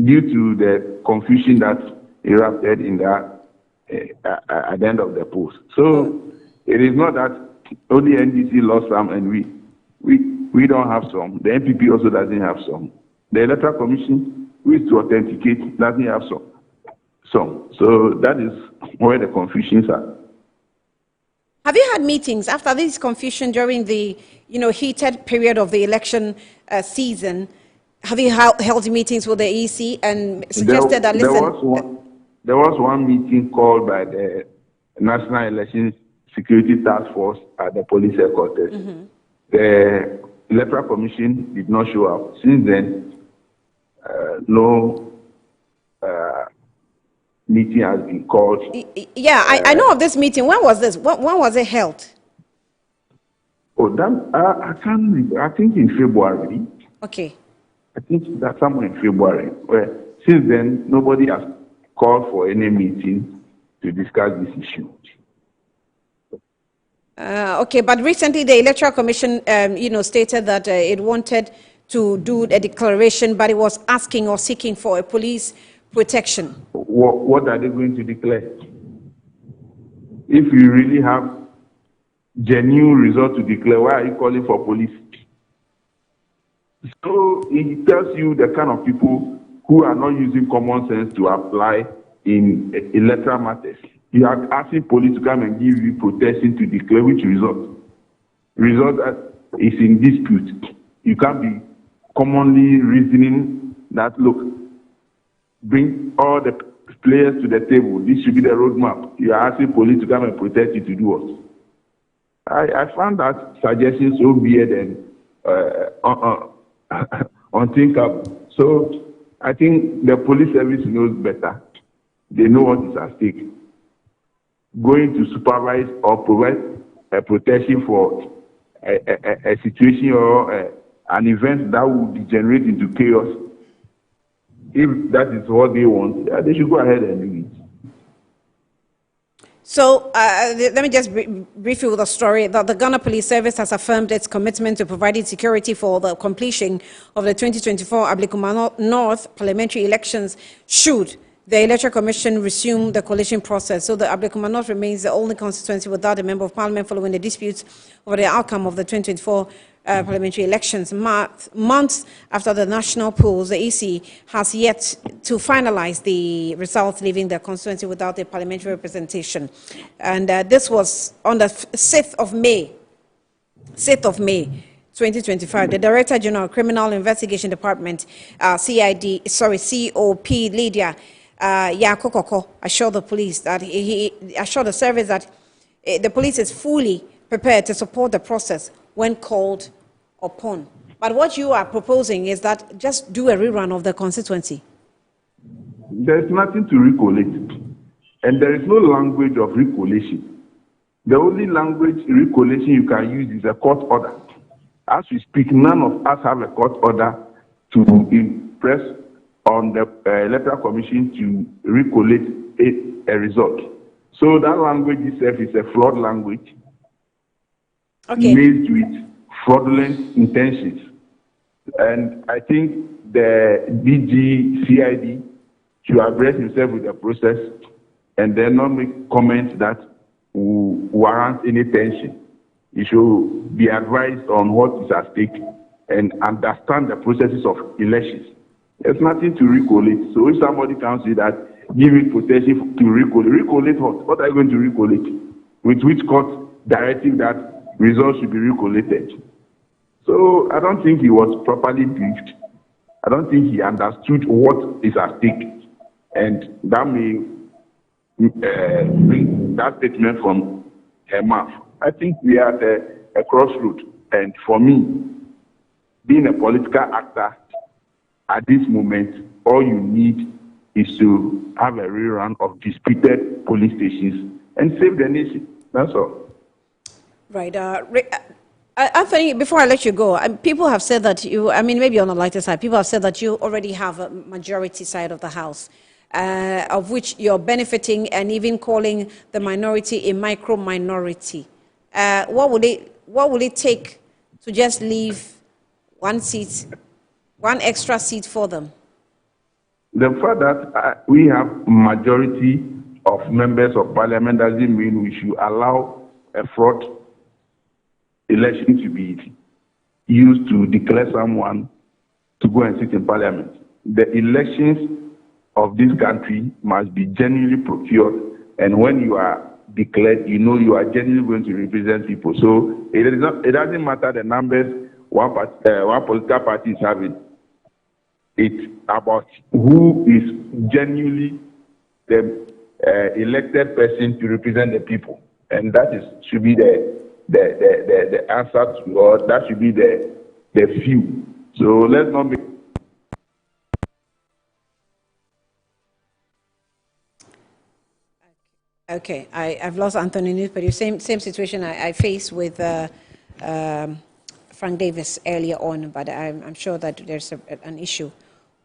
due to the confusion that erupted in that at the end of the polls. So it is not that only NDC lost some and we don't have some. The MPP also doesn't have some. The Electoral Commission, who is to authenticate, doesn't have some. So that is where the confusions are. Have you had meetings after this confusion during the heated period of the election season? Have you held meetings with the EC and suggested that there was one meeting called by the National Election Security Task Force at the police headquarters. Mm-hmm. The Electoral Commission did not show up. Since then, no meeting has been called. Yeah, I know of this meeting. When was this? When was it held? Oh, I can't remember. I think in February. Okay. I think that's somewhere in February. Well, since then, nobody has called for any meeting to discuss this issue. Okay, but recently the Electoral Commission, stated that it wanted to do a declaration, but it was asking or seeking for a police protection. What are they going to declare? If you really have genuine results to declare, why are you calling for police? So it tells you the kind of people who are not using common sense to apply in electoral matters. You are asking police to come and give you protection to declare which result. Result that is in dispute. You can't be commonly reasoning that, look, bring all the players to the table. This should be the roadmap. You are asking police to come and protect you to do what? I found that suggestion so weird and unthinkable. So I think the police service knows better. They know what is at stake. Going to supervise or provide a protection for a situation or an event that will degenerate into chaos. If that is what they want, they should go ahead and do it. So let me just brief you with a story. The Ghana Police Service has affirmed its commitment to providing security for the completion of the 2024 Ablekuma North parliamentary elections should the Electoral Commission resume the coalition process. So the Ablekuma North remains the only constituency without a member of parliament following the disputes over the outcome of the 2024 parliamentary elections. Months after the national polls, the EC has yet to finalize the results, leaving the constituency without a parliamentary representation. And this was on the 6th of May 2025. The Director General Criminal Investigation Department, COP, Lydia Yakokoko, assured the police that he assured the service that the police is fully prepared to support the process when called upon. But what you are proposing is that just do a rerun of the constituency. There's nothing to recollect, and there is no language of recollation. The only language recollation you can use is a court order. As we speak, none of us have a court order to impress on the Electoral Commission to recollect a result. So that language itself is a flawed language. Okay. Made with fraudulent intentions. And I think the DG CID should address himself with the process and then not make comments that will warrant any tension. He should be advised on what is at stake and understand the processes of elections. There's nothing to recollect. So if somebody comes with that, give it protection to recollect what? What are you going to recollect? With which court directive that results should be recollected? So I don't think he was properly briefed. I don't think he understood what is at stake, and that may bring that statement from her mouth. I think we are at a crossroad, and for me, being a political actor at this moment, all you need is to have a rerun of disputed police stations and save the nation. That's all. Right. Anthony, before I let you go, people have said that you, I mean, maybe on the lighter side, people have said that you already have a majority side of the House, of which you're benefiting and even calling the minority a micro-minority. What will it take to just leave one seat, one extra seat for them? The fact that we have majority of members of parliament doesn't mean we should allow a fraud election to be used to declare someone to go and sit in parliament. The elections of this country must be genuinely procured, and when you are declared, you know you are genuinely going to represent people. So it doesn't matter the numbers one political party is having. It's about who is genuinely the elected person to represent the people, and that should be the answer to, or that should be the few. So let's not make. Okay, I've lost Anthony News, but same situation I faced with Frank Davis earlier on, but I'm sure that there's an issue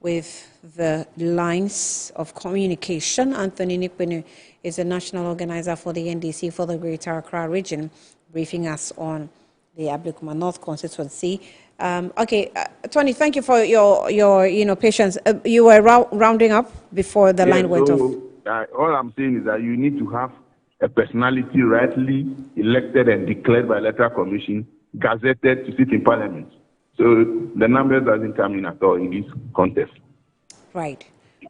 with the lines of communication. Anthony Nikpenu is a national organizer for the NDC for the Greater Accra region, briefing us on the Ablekuma North constituency. Okay, Tony, thank you for your patience. You were rounding up before the line went off. All I'm saying is that you need to have a personality rightly elected and declared by electoral commission, gazetted to sit in parliament. So the numbers doesn't come in at all in this contest. Right.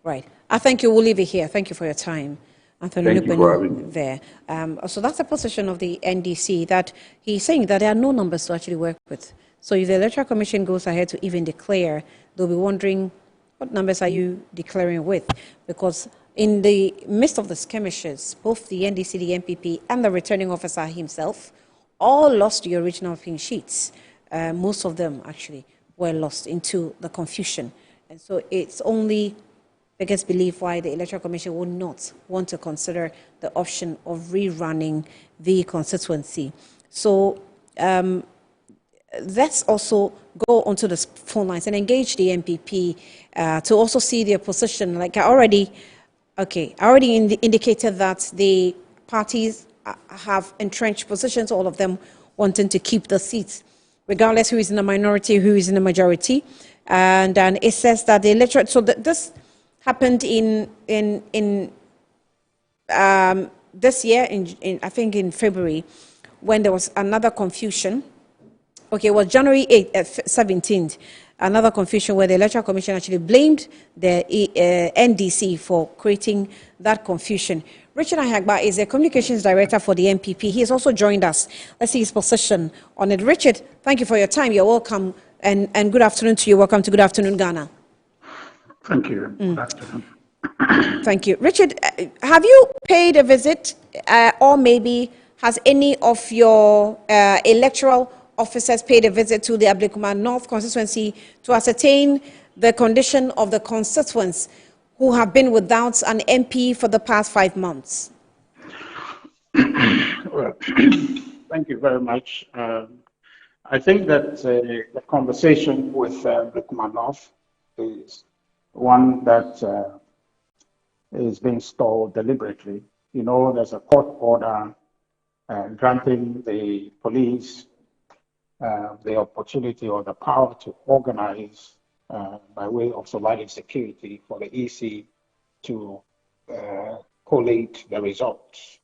I thank you. We'll leave it here. Thank you for your time. Anthony Thank you for having me. There. So that's the position of the NDC, that he's saying that there are no numbers to actually work with. So if the Electoral Commission goes ahead to even declare, they'll be wondering, what numbers are you declaring with? Because in the midst of the skirmishes, both the NDC, the MPP, and the returning officer himself all lost the original pink sheets. Most of them, actually, were lost into the confusion. And so it's only biggest belief why the Electoral Commission would not want to consider the option of rerunning the constituency. So let's also go onto the phone lines and engage the MPP to also see their position. Like I already indicated that the parties have entrenched positions, all of them wanting to keep the seats, regardless who is in the minority, who is in the majority. And it says that the electorate, so this happened in this year, I think in February, when there was another confusion. Okay, it was January 17th, another confusion where the Electoral Commission actually blamed the NDC for creating that confusion. Richard Ayagba is a communications director for the MPP. He has also joined us. Let's see his position on it. Richard, thank you for your time. You're welcome, and good afternoon to you. Welcome to Good Afternoon, Ghana. Thank you. Good afternoon. Thank you. Richard, have you paid a visit, or maybe has any of your electoral officers paid a visit to the Ablekuma North constituency to ascertain the condition of the constituents who have been without an MP for the past 5 months? Well, thank you very much. I think that the conversation with Ablekuma North is one that is being stalled deliberately. You know, there's a court order granting the police the opportunity or the power to organize by way of providing security for the EC to collate the results.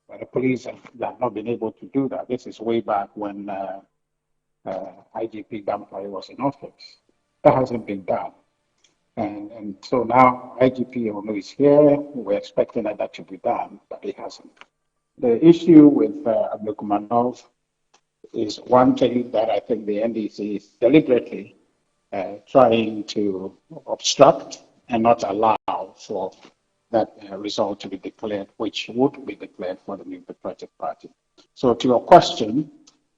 But the police have not been able to do that. This is way back when IGP Dampai was in office. That hasn't been done. And so now IGP Ono is here. We're expecting that to be done, but it hasn't. The issue with Ablekuma North is one thing that I think the NDC is deliberately trying to obstruct and not allow for that result to be declared, which would be declared for the New Democratic Party. So to your question,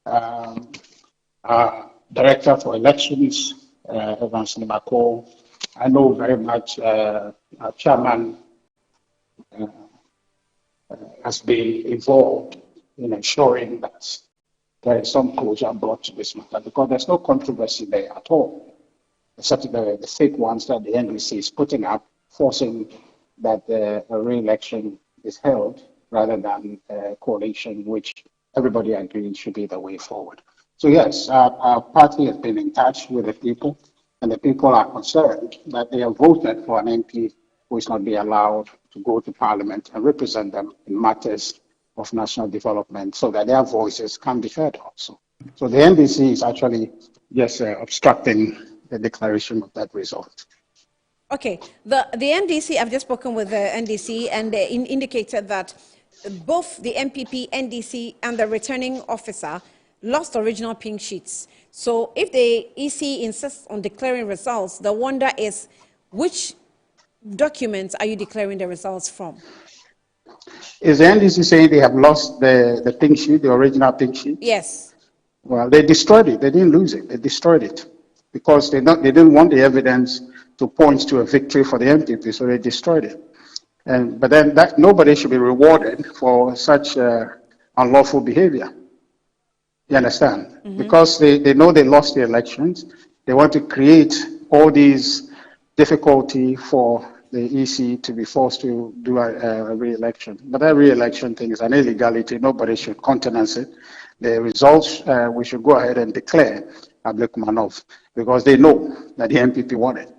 our Director for Elections, Evans Nimako, I know very much our Chairman has been involved in ensuring that there is some closure brought to this matter, because there's no controversy there at all, except the fake ones that the NDC is putting up, forcing that a re-election is held rather than a coalition, which everybody agrees should be the way forward. So yes, our party has been in touch with the people, and the people are concerned that they have voted for an MP who is not be allowed to go to Parliament and represent them in matters of national development, so that their voices can be heard also. So the NDC is actually just obstructing the declaration of that result. Okay, the NDC, I've just spoken with the NDC, and they indicated that both the MPP, NDC, and the returning officer lost original pink sheets. So if the EC insists on declaring results, the wonder is, which documents are you declaring the results from? Is the NDC saying they have lost the pink sheet, the original pink sheet? Yes. Well, they destroyed it. They didn't lose it. They destroyed it because they didn't want the evidence to point to a victory for the MPP, so they destroyed it. But then nobody should be rewarded for such unlawful behavior. You understand? Mm-hmm. Because they know they lost the elections. They want to create all these difficulty for the EC to be forced to do a re-election. But that re-election thing is an illegality. Nobody should countenance it. The results, we should go ahead and declare Abdulkumanov, because they know that the MPP won it.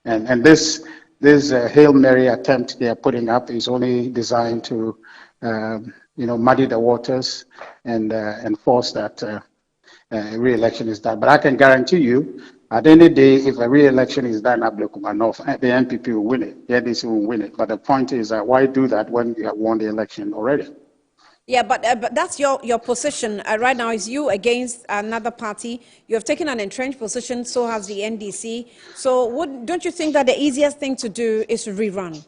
And this Hail Mary attempt they are putting up is only designed to muddy the waters and force that re-election is done. But I can guarantee you, at any day, if a re-election is done, Abdulkumanov, the MPP will win it. The NDC will win it. But the point is that why do that when you have won the election already? Yeah, but that's your position right now. Is you against another party? You have taken an entrenched position. So has the NDC. So don't you think that the easiest thing to do is to rerun?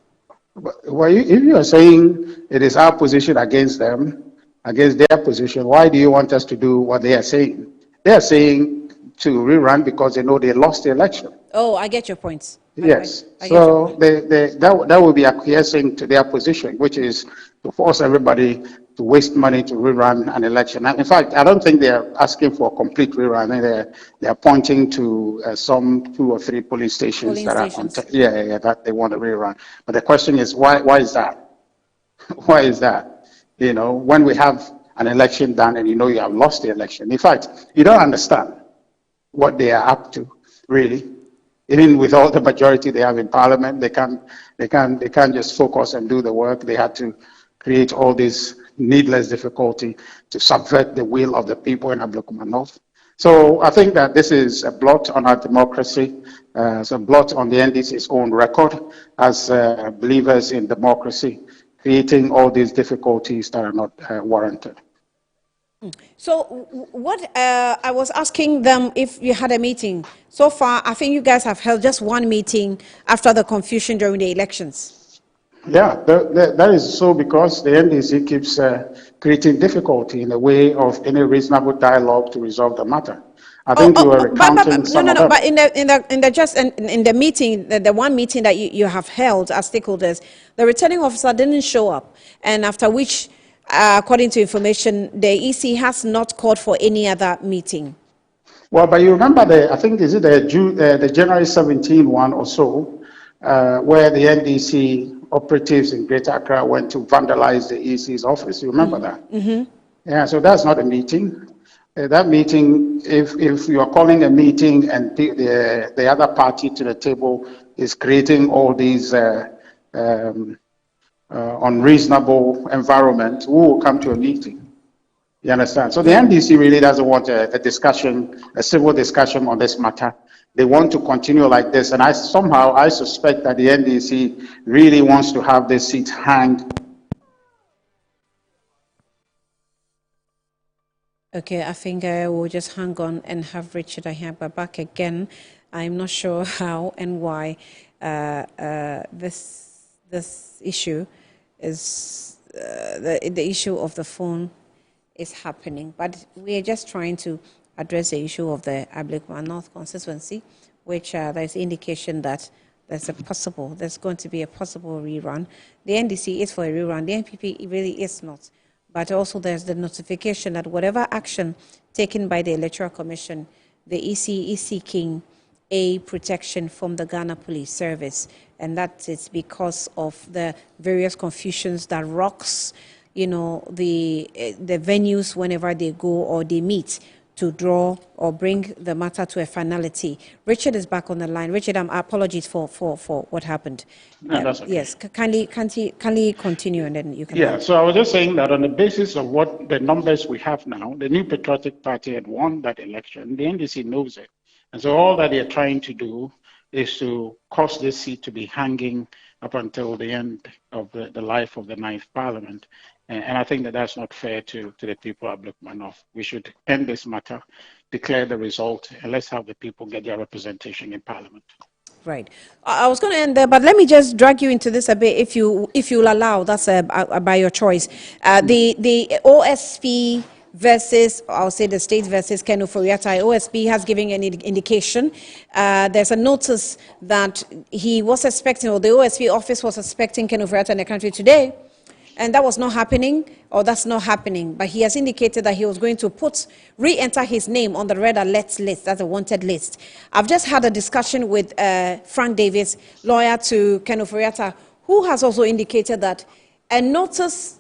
Well, if you are saying it is our position against them, against their position, why do you want us to do what they are saying? They are saying to rerun because they know they lost the election. Oh, I get your points. Yes. So that will be acquiescing to their position, which is to force everybody to waste money to rerun an election. And in fact, I don't think they're asking for a complete rerun. They're pointing to some 2 or 3 police stations that are that they want to rerun. But the question is, why is that? Why is that? When we have an election done and you have lost the election. In fact, you don't understand what they are up to, really. Even with all the majority they have in Parliament, they can't just focus and do the work. They had to create all this needless difficulty to subvert the will of the people in Abdulkumanov. So I think that this is a blot on our democracy. It's a blot on the NDC's own record as believers in democracy, creating all these difficulties that are not warranted. So what I was asking them if you had a meeting. So far, I think you guys have held just one meeting after the confusion during the elections. Yeah, that is so because the NDC keeps creating difficulty in the way of any reasonable dialogue to resolve the matter. I think you were recounting some of them. But in the meeting, the one meeting that you have held as stakeholders, the returning officer didn't show up, and after which, according to information, the EC has not called for any other meeting. Well, but you remember I think is it the January 17 one or so, where the NDC operatives in Greater Accra went to vandalize the EC's office. You remember that? Mm-hmm. Yeah, so that's not a meeting. That meeting, if you are calling a meeting and the other party to the table is creating all these unreasonable environment, who will come to a meeting? You understand? So the NDC really doesn't want a discussion, a civil discussion on this matter. They want to continue like this, and I suspect that the NDC really wants to have this seat hang. Okay, I think I will just hang on and have Richard Ahiagba back again. I'm not sure how and why this issue is the issue of the phone is happening. But we are just trying to address the issue of the Ablekuma North constituency, which there's indication that there's going to be a possible rerun. The NDC is for a rerun. The NPP really is not. But also there's the notification that whatever action taken by the Electoral Commission, the EC is seeking a protection from the Ghana Police Service. And that is because of the various confusions that rocks, the venues whenever they go or they meet to draw or bring the matter to a finality. Richard is back on the line. Richard, apologies for what happened. No, that's okay. Yes, kindly continue and then you can. Yeah, so I was just saying that on the basis of what the numbers we have now, the New Patriotic Party had won that election. The NDC knows it. And so all that they're trying to do is to cause this seat to be hanging up until the end of the life of the 9th Parliament. And I think that that's not fair to the people of Ablekuma North. We should end this matter, declare the result, and let's have the people get their representation in Parliament. Right. I was going to end there, but let me just drag you into this a bit, if you'll allow. That's by your choice. The OSP versus, I'll say the state versus Ken Ofori-Atta. OSP has given an indication. There's a notice that he was expecting, or the OSP office was expecting Ken Ofori-Atta in the country today. And that was not happening, or that's not happening. But he has indicated that he was going to re-enter his name on the red alert list, that's a wanted list. I've just had a discussion with Frank Davis, lawyer to Ken Ofori-Atta, who has also indicated that a notice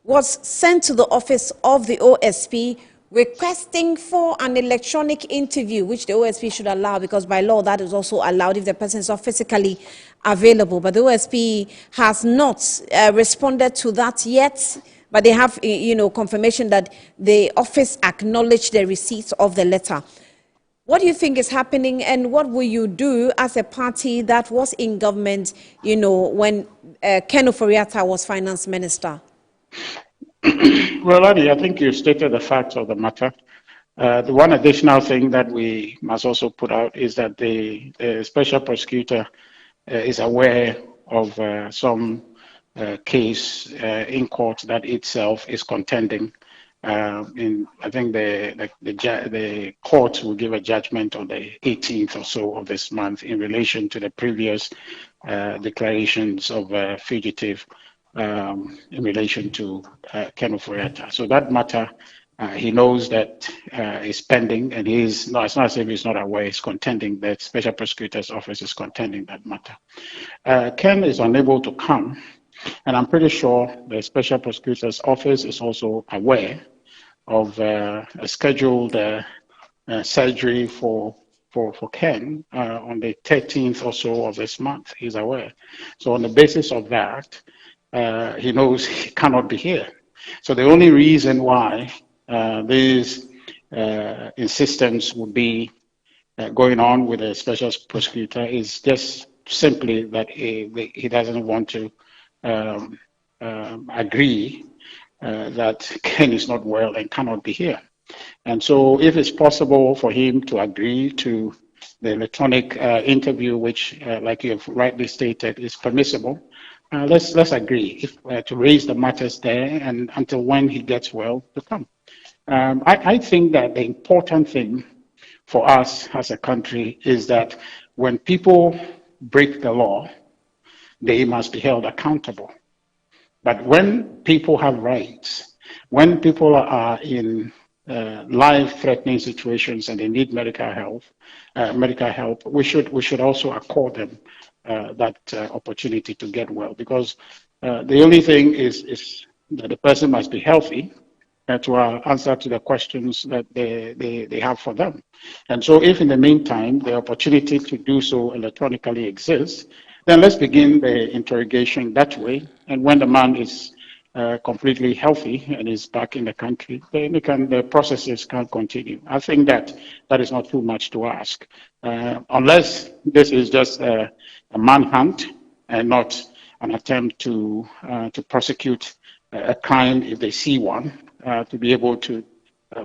was sent to the office of the OSP requesting for an electronic interview, which the OSP should allow, because by law that is also allowed if the person is not physically available. But the OSP has not responded to that yet, but they have confirmation that the office acknowledged the receipt of the letter. What do you think is happening, and what will you do as a party that was in government, when Ken Ofori-Atta was finance minister? Well, Annie, I think you stated the facts of the matter. The one additional thing that we must also put out is that the special prosecutor is aware of some case in court that itself is contending. I think the court will give a judgment on the 18th or so of this month in relation to the previous declarations of fugitive in relation to Ken Ofori-Atta. So that matter, he knows that is pending, and it's not as if he's not aware, he's contending, that Special Prosecutor's Office is contending that matter. Ken is unable to come, and I'm pretty sure the Special Prosecutor's Office is also aware of a scheduled surgery for Ken on the 13th or so of this month. He's aware. So on the basis of that, he knows he cannot be here. So the only reason why this insistence would be going on with the special prosecutor is just simply that he doesn't want to agree that Ken is not well and cannot be here. And so if it's possible for him to agree to the electronic interview, which, like you have rightly stated, is permissible, let's agree to raise the matters there, and until when he gets well to come. I think that the important thing for us as a country is that when people break the law, they must be held accountable. But when people have rights, when people are in life-threatening situations and they need medical help, we should also accord them that opportunity to get well, because the only thing is that the person must be healthy to answer to the questions that they have for them. And so if in the meantime the opportunity to do so electronically exists, then let's begin the interrogation that way. And when the man is completely healthy and is back in the country, then the processes can continue. I think that is not too much to ask, unless this is just a manhunt and not an attempt to prosecute a crime if they see one, to be able to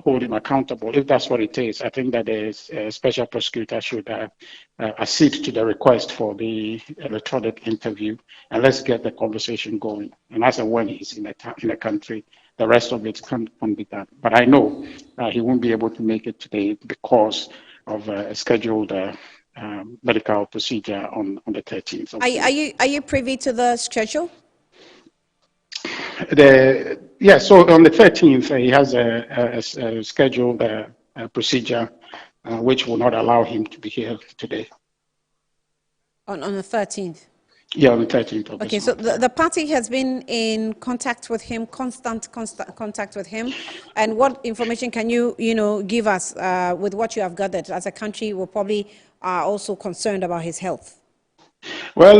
hold him accountable. If that's what it is, I think that a special prosecutor should accede to the request for the electronic interview, and let's get the conversation going. And as and when he's in the country, the rest of it can be done. But I know he won't be able to make it today because of a scheduled medical procedure on the 13th. Are you privy to the schedule? So on the 13th, he has a scheduled procedure which will not allow him to be here today. On the 13th? Yeah, on the 13th of Okay, this so month. the party has been in contact with him, constant contact with him. And what information can you give us with what you have gathered? As a country, we probably are also concerned about his health. Well,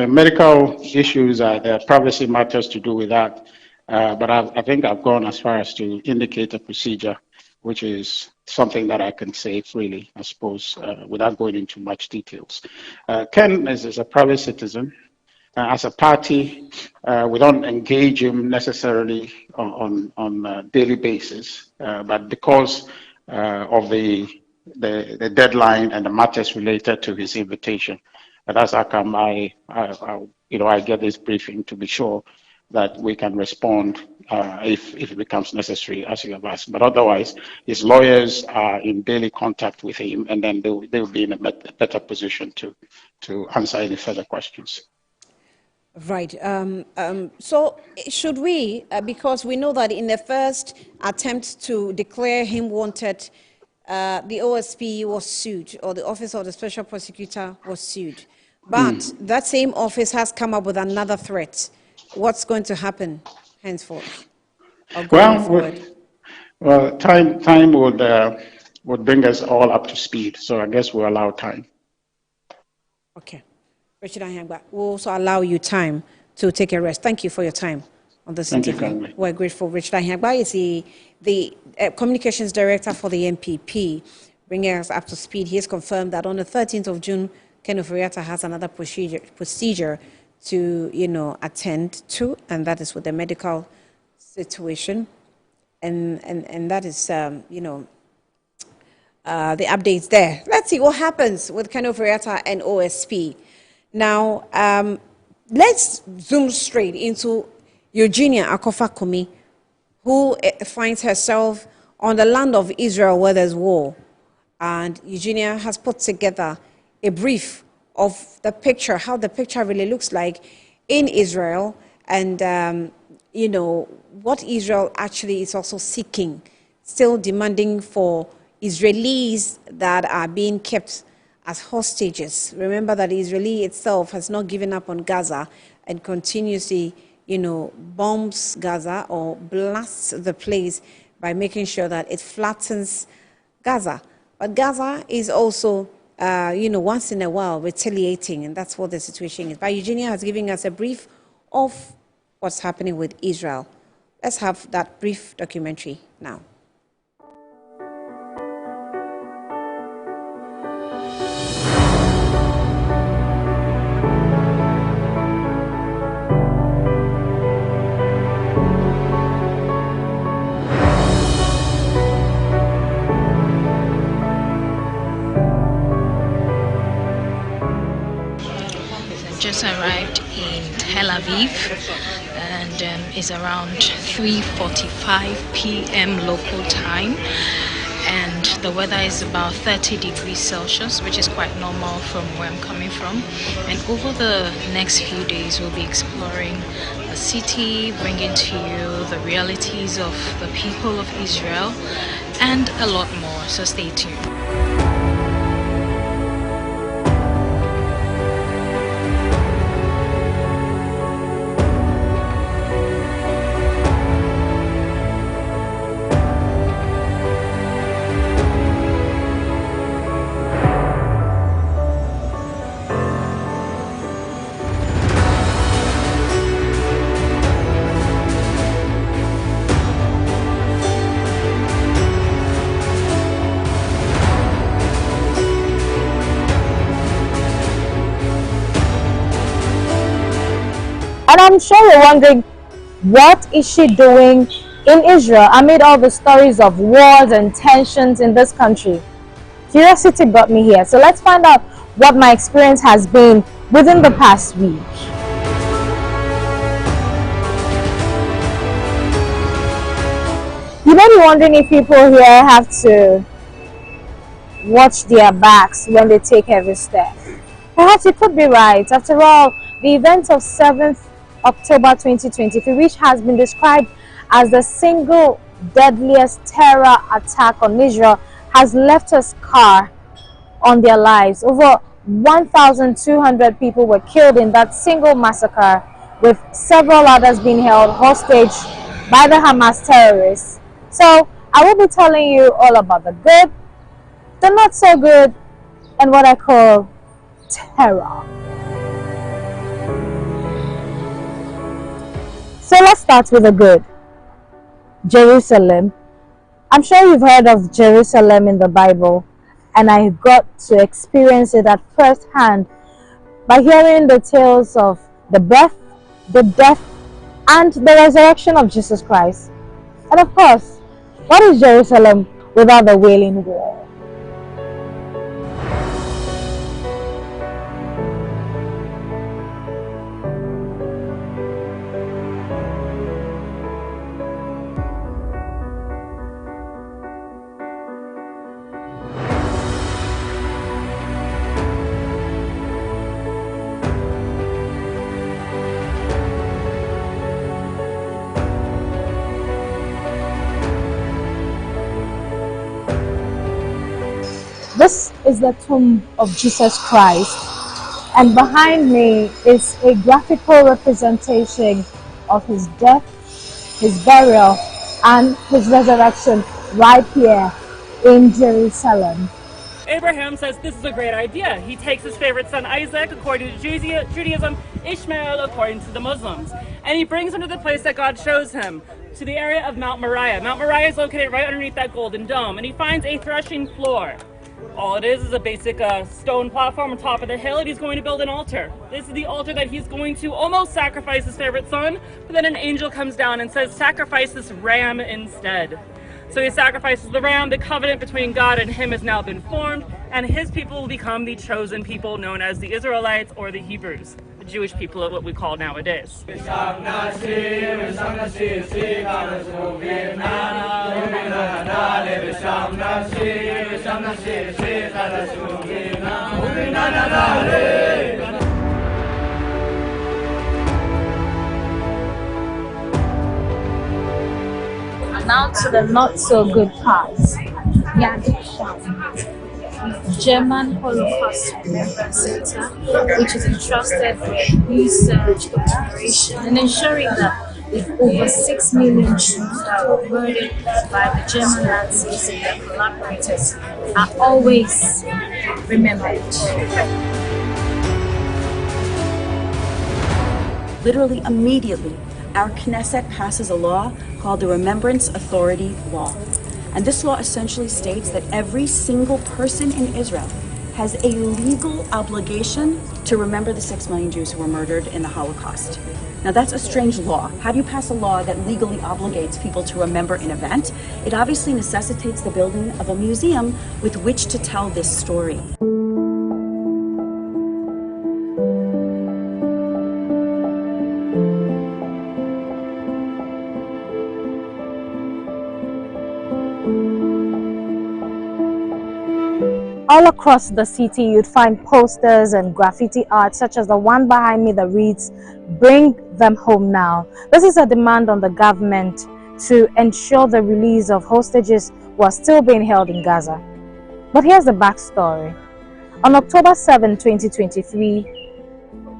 medical issues, there are privacy matters to do with that. But I think I've gone as far as to indicate a procedure, which is something that I can say freely, I suppose, without going into much details. Ken is a private citizen. As a party, we don't engage him necessarily on a daily basis, but because of the deadline and the matters related to his invitation, that's how come I get this briefing to be sure that we can respond if it becomes necessary, as you have asked. But otherwise, his lawyers are in daily contact with him, and then they'll be in a better position to answer any further questions. Right. So should we, because we know that in the first attempt to declare him wanted, the OSP was sued, or the Office of the Special Prosecutor was sued. But that same office has come up with another threat. What's going to happen henceforth? Well, time would bring us all up to speed. So I guess we'll allow time. Okay. Richard Ahengba, we'll also allow you time to take a rest. Thank you for your time on this interview. We're grateful. Richard Ahengba is the communications director for the MPP, bringing us up to speed. He has confirmed that on the 13th of June, Ken Ofori-Atta has another procedure to, attend to, and that is with the medical situation. And that is, the updates there. Let's see what happens with Ken Ofori-Atta and OSP. Now, let's zoom straight into Eugenia Akofa-Kumi, who finds herself on the land of Israel where there's war. And Eugenia has put together a brief of the picture, how the picture really looks like in Israel, and, what Israel actually is also seeking, still demanding for Israelis that are being kept as hostages. Remember that Israel itself has not given up on Gaza and continuously, bombs Gaza or blasts the place by making sure that it flattens Gaza. But Gaza is also, once in a while retaliating, and that's what the situation is. But Eugenia has given us a brief of what's happening with Israel. Let's have that brief documentary now. Just arrived in Tel Aviv, and it's around 3:45 p.m. local time, and the weather is about 30 degrees Celsius, which is quite normal from where I'm coming from. And over the next few days, we'll be exploring the city, bringing to you the realities of the people of Israel, and a lot more, so stay tuned. And I'm sure you're wondering, what is she doing in Israel amid all the stories of wars and tensions in this country? Curiosity brought me here, so let's find out what my experience has been within the past week. You may be wondering if people here have to watch their backs when they take every step. Perhaps you could be right. After all, the event of 7th October 2023, which has been described as the single deadliest terror attack on Israel, has left a scar on their lives. Over 1,200 people were killed in that single massacre, with several others being held hostage by the Hamas terrorists. So I will be telling you all about the good, the not so good, and what I call terror. So let's start with the good. Jerusalem. I'm sure you've heard of Jerusalem in the Bible, and I got to experience it at first hand by hearing the tales of the birth, the death, and the resurrection of Jesus Christ. And of course, what is Jerusalem without the Wailing Wall? This is the tomb of Jesus Christ, and behind me is a graphical representation of his death, his burial, and his resurrection right here in Jerusalem. Abraham says this is a great idea. He takes his favorite son Isaac, according to Judaism, Ishmael, according to the Muslims, and he brings him to the place that God shows him, to the area of Mount Moriah. Mount Moriah is located right underneath that golden dome, and he finds a threshing floor. All it is a basic stone platform on top of the hill, and he's going to build an altar. This is the altar that he's going to almost sacrifice his favorite son, but then an angel comes down and says, sacrifice this ram instead. So he sacrifices the ram. The covenant between God and him has now been formed, and his people will become the chosen people known as the Israelites or the Hebrews, the Jewish people of what we call nowadays. Now to the not so good part. German Holocaust Remembrance Center, which is entrusted with research, exploration, and ensuring that the over 6 million Jews that were murdered by the German Nazis and their collaborators are always remembered. Literally immediately, our Knesset passes a law called the Remembrance Authority Law. And this law essentially states that every single person in Israel has a legal obligation to remember the 6 million Jews who were murdered in the Holocaust. Now that's a strange law. How do you pass a law that legally obligates people to remember an event? It obviously necessitates the building of a museum with which to tell this story. All across the city, you'd find posters and graffiti art, such as the one behind me that reads, "Bring them home now." This is a demand on the government to ensure the release of hostages who are still being held in Gaza. But here's the backstory. On October 7, 2023,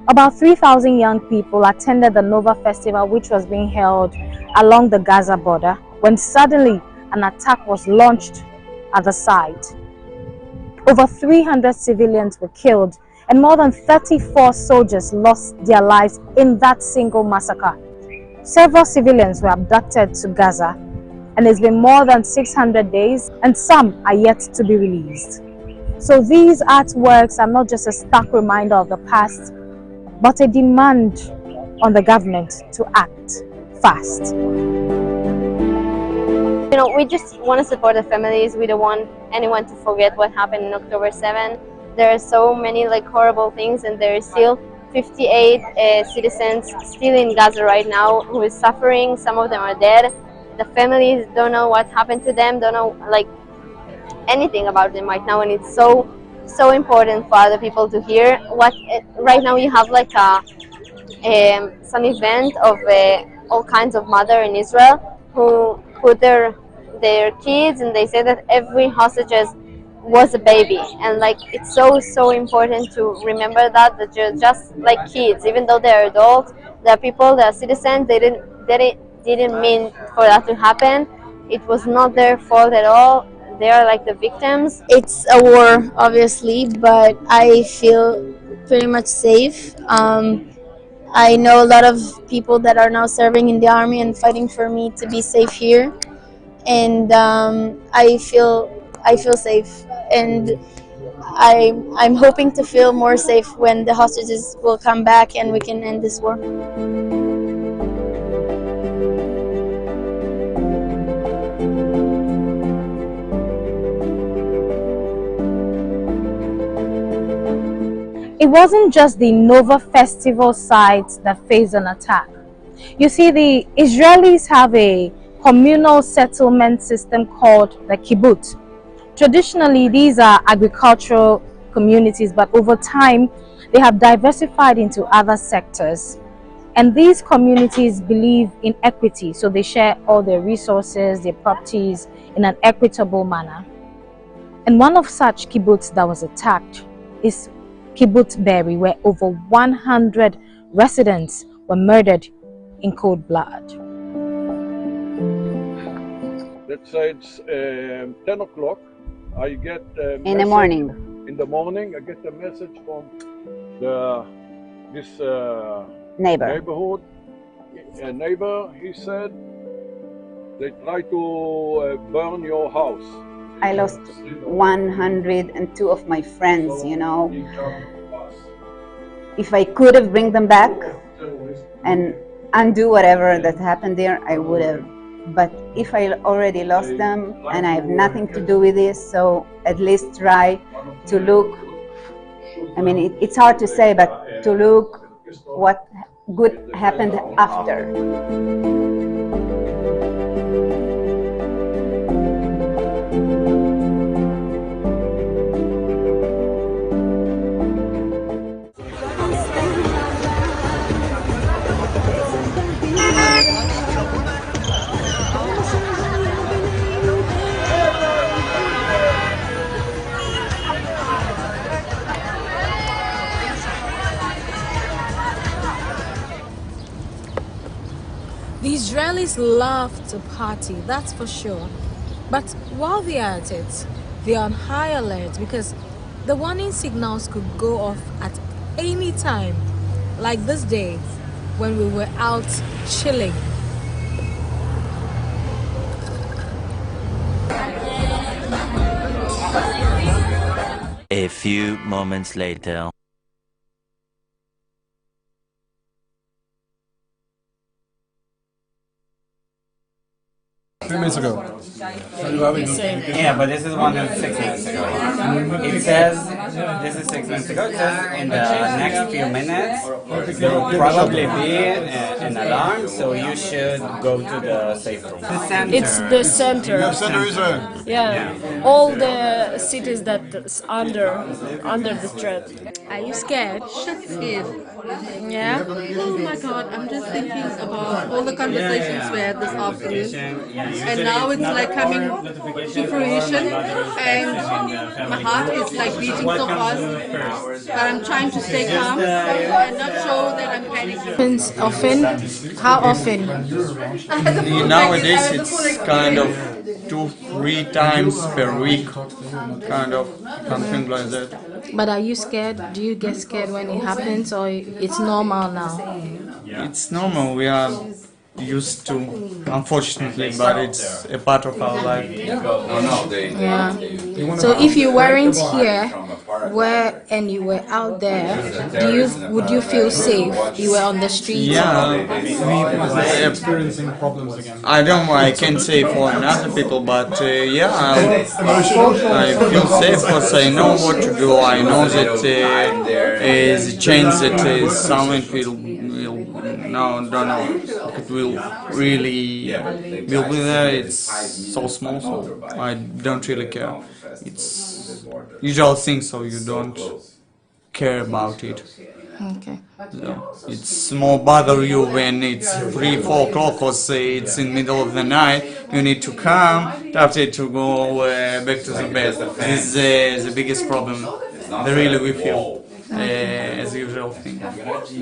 about 3,000 young people attended the Nova Festival, which was being held along the Gaza border, when suddenly an attack was launched at the site. Over 300 civilians were killed, and more than 34 soldiers lost their lives in that single massacre. Several civilians were abducted to Gaza, and it's been more than 600 days, and some are yet to be released. So these artworks are not just a stark reminder of the past, but a demand on the government to act fast. we just want to support the families. We don't want anyone to forget what happened in October 7. There are so many like horrible things, and there is still 58 citizens still in Gaza right now who is suffering. Some of them are dead. The families don't know what happened to them, don't know like anything about them right now, and it's so important for other people to hear. Right now you have like some event of all kinds of mother in Israel who put their kids, and they say that every hostages was a baby, and like it's so important to remember that you're just like kids, even though they're adults, they're people, they're citizens. They didn't mean for that to happen. It was not their fault at all. They are like the victims. It's a war, obviously, but I feel pretty much safe. I know a lot of people that are now serving in the army and fighting for me to be safe here, and I feel safe, and I'm hoping to feel more safe when the hostages will come back and we can end this war. It wasn't just the Nova festival sites that faced an attack. You see, the Israelis have a communal settlement system called the kibbutz. Traditionally, these are agricultural communities, but over time, they have diversified into other sectors. And these communities believe in equity, so they share all their resources, their properties in an equitable manner. And one of such kibbutz that was attacked is Kibbutz Be'eri, where over 100 residents were murdered in cold blood. Let's say it's 10 o'clock. I get a in the morning. In the morning, I get a message from this neighborhood. A neighbor, he said, they try to burn your house. I lost 102 of my friends, you know. If I could have bring them back and undo whatever that happened there, I would have. But if I already lost them and I have nothing to do with this, so at least try to look, I mean, it's hard to say, but to look what good happened after. The Israelis love to party, that's for sure. But while they are at it, they are on high alert because the warning signals could go off at any time, like this day when we were out chilling. A few moments later. Few minutes ago. Yeah, but this is 6 minutes ago. It says, this is 6 minutes ago, it says in the next few minutes there will probably be an alarm, so you should go to the safe room. It's the center. The center Israel. Yeah, all the cities that's under the threat. Are you scared? Scared. Yeah. Oh my God! I'm just thinking about all the conversations we had this afternoon, and now it's like coming to fruition, and my heart is like beating so fast. But I'm trying to stay calm and not show that I'm panicking. Often? How often? Nowadays it's kind of 2-3 times per week, kind of something like that. But are you scared? Do you get scared when it happens, or it's normal now? It's normal. We are used to, unfortunately, but it's a part of our life. Yeah. So if you weren't here, and you were out there, would you feel safe? You were on the streets. Yeah, we experiencing problems again. I can't say for other people, but yeah, I feel safe because I know what to do. I know that the chance that someone will no, don't know if it will really will be there. It's so small, so I don't really care. It's usual thing, so you don't care about it. Okay. So it's more bother you when it's 3, 4 o'clock, because it's in middle of the night. You need to come after to go back to the bed. This is the biggest problem. Really we feel as usual thing.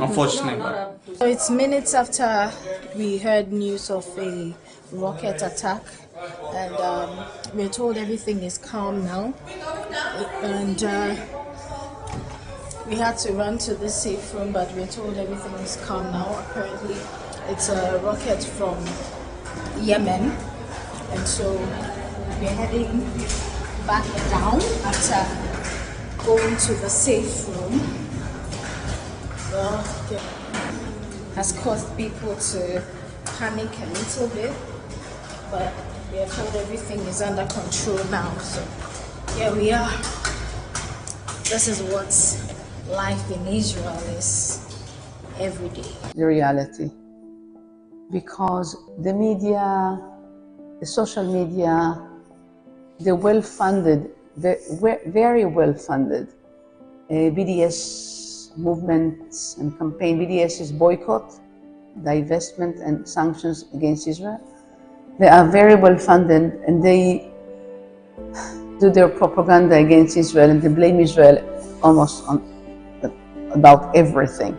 Unfortunately. So it's minutes after we heard news of a rocket attack, and we're told everything is calm now, and we had to run to the safe room, but we're told everything is calm now. Apparently it's a rocket from Yemen, and so we're heading back down after going to the safe room. Well, it has caused people to panic a little bit, but we are told everything is under control now. So here we are. This is what life in Israel is every day. The reality. Because the media, the social media, the well-funded, very well-funded BDS movements and campaign. BDS is boycott, divestment and sanctions against Israel. They are very well-funded, and they do their propaganda against Israel, and they blame Israel almost about everything.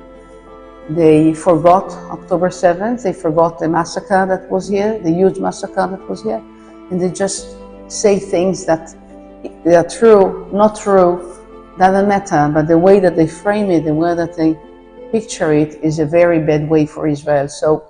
They forgot October 7th, they forgot the massacre that was here, the huge massacre that was here, and they just say things that they are true, not true, doesn't matter, but the way that they frame it, the way that they picture it is a very bad way for Israel. So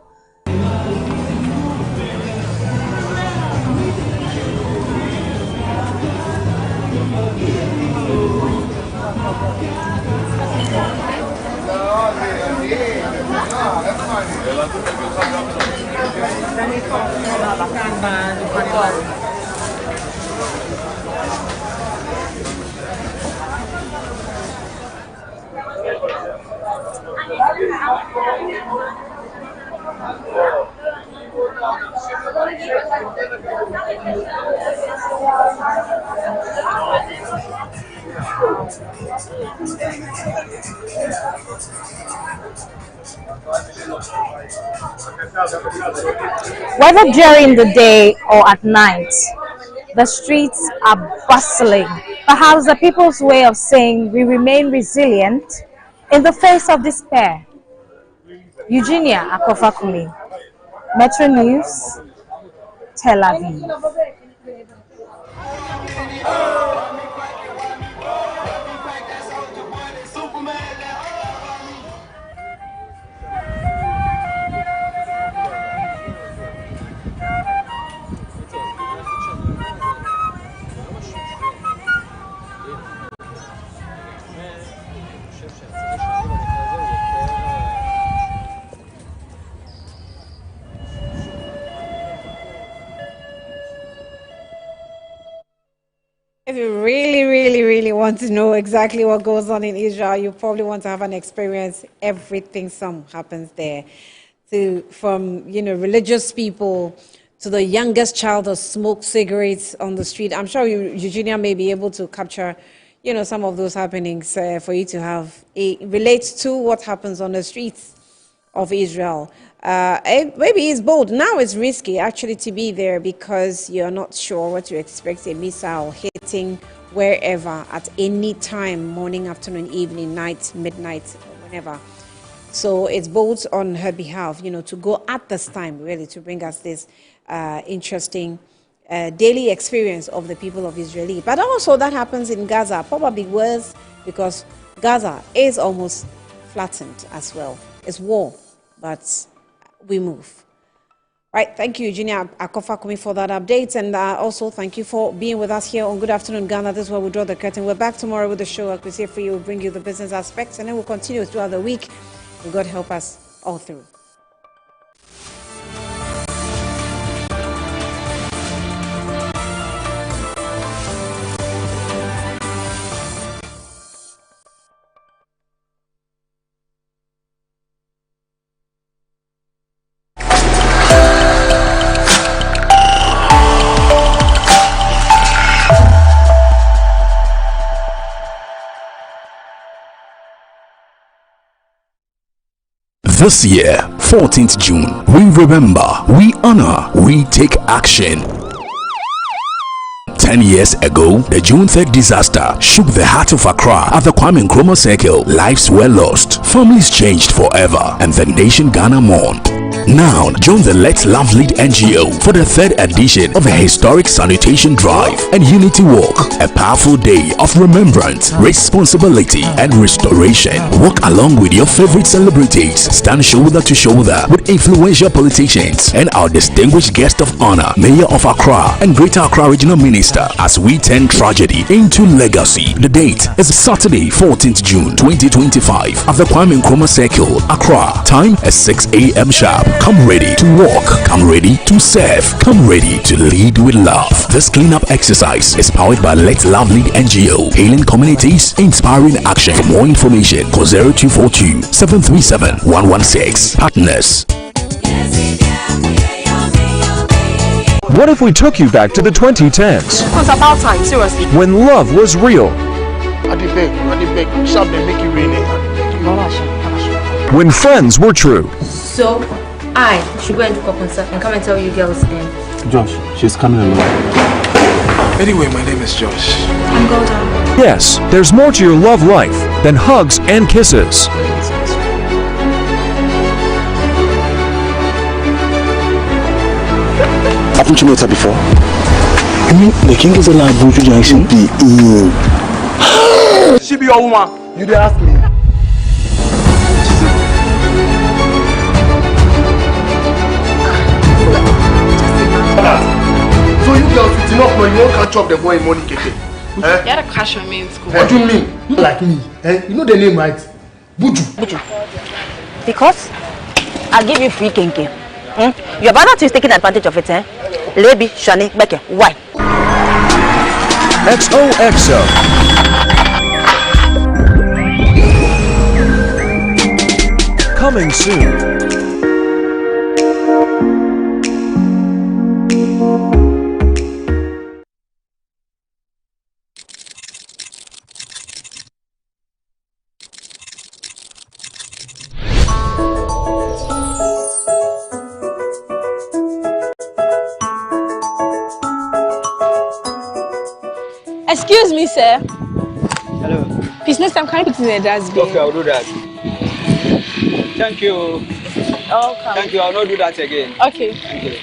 whether during the day or at night, the streets are bustling. Perhaps the people's way of saying we remain resilient in the face of despair. Eugenia Akofakumi, Metro News, Tel Aviv. If you really want to know exactly what goes on in Israel, you probably want to have an experience. Everything some happens there. From religious people to the youngest child that smokes cigarettes on the street. I'm sure Eugenia may be able to capture some of those happenings for you to have relate to what happens on the streets of Israel. Maybe it's bold. Now it's risky actually to be there because you're not sure what to expect. A missile hitting wherever at any time, morning, afternoon, evening, night, midnight, whenever. So it's bold on her behalf, to go at this time really to bring us this interesting daily experience of the people of Israel. But also that happens in Gaza, probably worse because Gaza is almost flattened as well. It's war, but we move. Right, thank you, Junior Akofakumi, for that update. And also, thank you for being with us here on Good Afternoon Ghana. This is where we draw the curtain. We're back tomorrow with the show. Like we say for you, we'll bring you the business aspects, and then we'll continue throughout the week. May God help us all through. This year, 14th June, we remember, we honor, we take action. 10 years ago, the June 3rd disaster shook the heart of Accra at the Kwame Nkrumah Circle. Lives were lost, families changed forever, and the nation Ghana mourned. Now, join the Let's Love Lead NGO for the 3rd edition of a historic sanitation drive and unity walk. A powerful day of remembrance, responsibility, and restoration. Walk along with your favorite celebrities. Stand shoulder to shoulder with influential politicians and our distinguished guest of honor, Mayor of Accra and Greater Accra Regional Minister, as we turn tragedy into legacy. The date is Saturday, 14th June 2025 at the Kwame Nkrumah Circle, Accra. Time is 6 a.m. sharp. Come ready to walk, come ready to serve, come ready to lead with love. This cleanup exercise is powered by Let's Love Lead NGO, hailing communities, inspiring action. For more information, call 0242 737 116. Partners. What if we took you back to the 2010s? It was about time, seriously. When love was real. When friends were true. So, I should go into concert and come and tell you girls and... Josh, she's coming along. Anyway, my name is Josh. I'm Golda. Yes, there's more to your love life than hugs and kisses. Haven't you met her before? I mean, the king is alive, Buju Junction. She be your woman. You did ask me. So you girls with enough money, you won't catch up the boy in money, Keke. You had a crush on me in school. What do you mean? You like me. You know the name, right? Buju. Because I'll give you free kinky. Your brother is taking advantage of it, Lebi, Shani, Beke. Why? XOXO. Coming soon. Excuse me, sir. Hello. Please, next time, can you put in a dustbin? Okay, I'll do that. Thank you. Okay. Thank you, I'll not do that again. Okay. Thank you.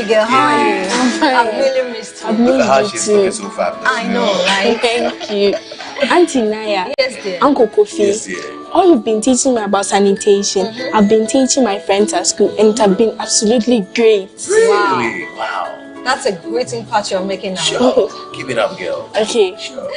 Girl, how are you? I'm fine. I've really missed you. Look at how she's looking so fabulous. I know, right? Thank you. Auntie Naya, yes, dear. Uncle Kofi, yes, dear. All you've been teaching me about sanitation, I've been teaching my friends at school, and it has been absolutely great. Really? Wow. That's a great impact you're making now. Sure. Keep it up, girl. Okay. Sure.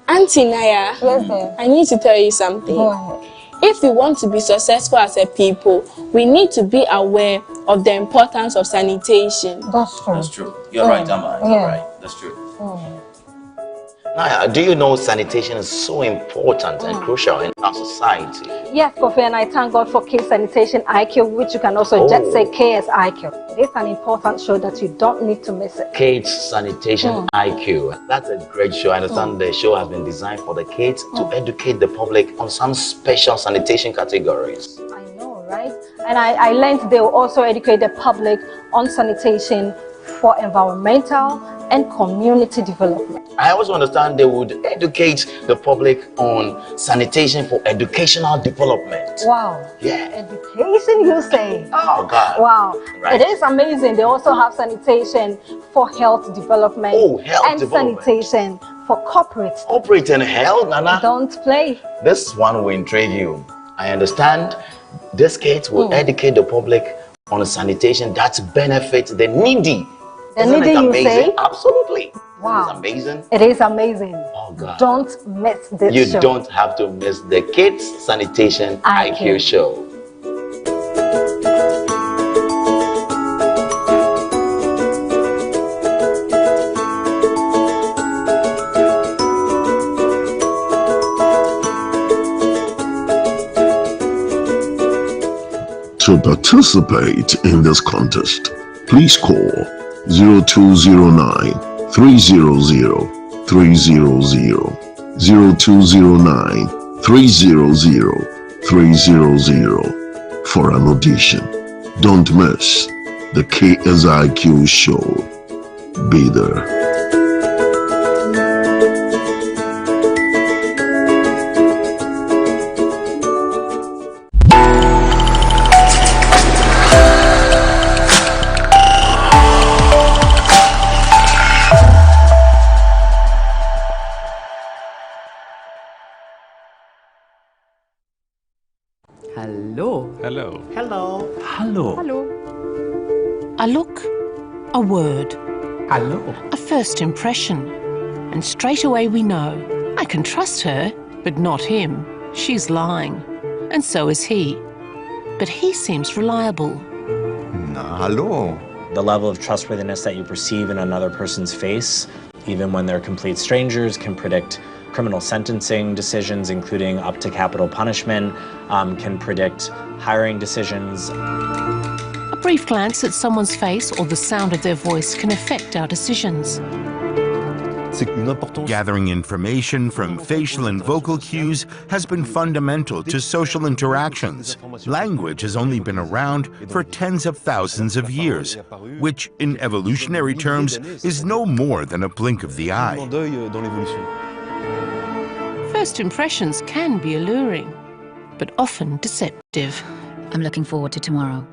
Auntie Naya, yes, dear. I need to tell you something. Go ahead. If we want to be successful as a people, we need to be aware of the importance of sanitation. That's true. That's true. You're right, Amma. You're right. That's true. Naya, do you know sanitation is so important and crucial in our society? Yes, Kofi, and I thank God for K Sanitation IQ, which you can also just say KSIQ. It's an important show that you don't need to miss it. Kate's Sanitation IQ. That's a great show. I understand the show has been designed for the kids to educate the public on some special sanitation categories. I know, right? And I learned they will also educate the public on sanitation for environmental, and community development. I also understand they would educate the public on sanitation for educational development. Wow. Yeah. Education, you say? Oh, God. Wow. Right. It is amazing. They also have sanitation for health development. Oh, health and development. Sanitation for corporate. Corporate and health, Nana. Don't play. This one will intrigue you. I understand this kit will educate the public on sanitation that benefits the needy. The Isn't needy, it you amazing? say? Absolutely. Wow. It's amazing. It is amazing. Oh, God. Don't miss this You show. don't have to miss the Kids Sanitation IQ show. To participate in this contest, please call 0209 300 300, 0209 300 300 for an audition. Don't miss the KSIQ show. Be there. Hello. Hello. Hello. Hello. Hello. A look, a word, Hello. a first impression. And straight away we know. I can trust her, but not him. She's lying. And so is he. But he seems reliable. Hello. The level of trustworthiness that you perceive in another person's face, even when they're complete strangers, can predict criminal sentencing decisions, including up to capital punishment, can predict hiring decisions. A brief glance at someone's face or the sound of their voice can affect our decisions. Gathering information from facial and vocal cues has been fundamental to social interactions. Language has only been around for tens of thousands of years, which in evolutionary terms is no more than a blink of the eye. First impressions can be alluring, but often deceptive. I'm looking forward to tomorrow.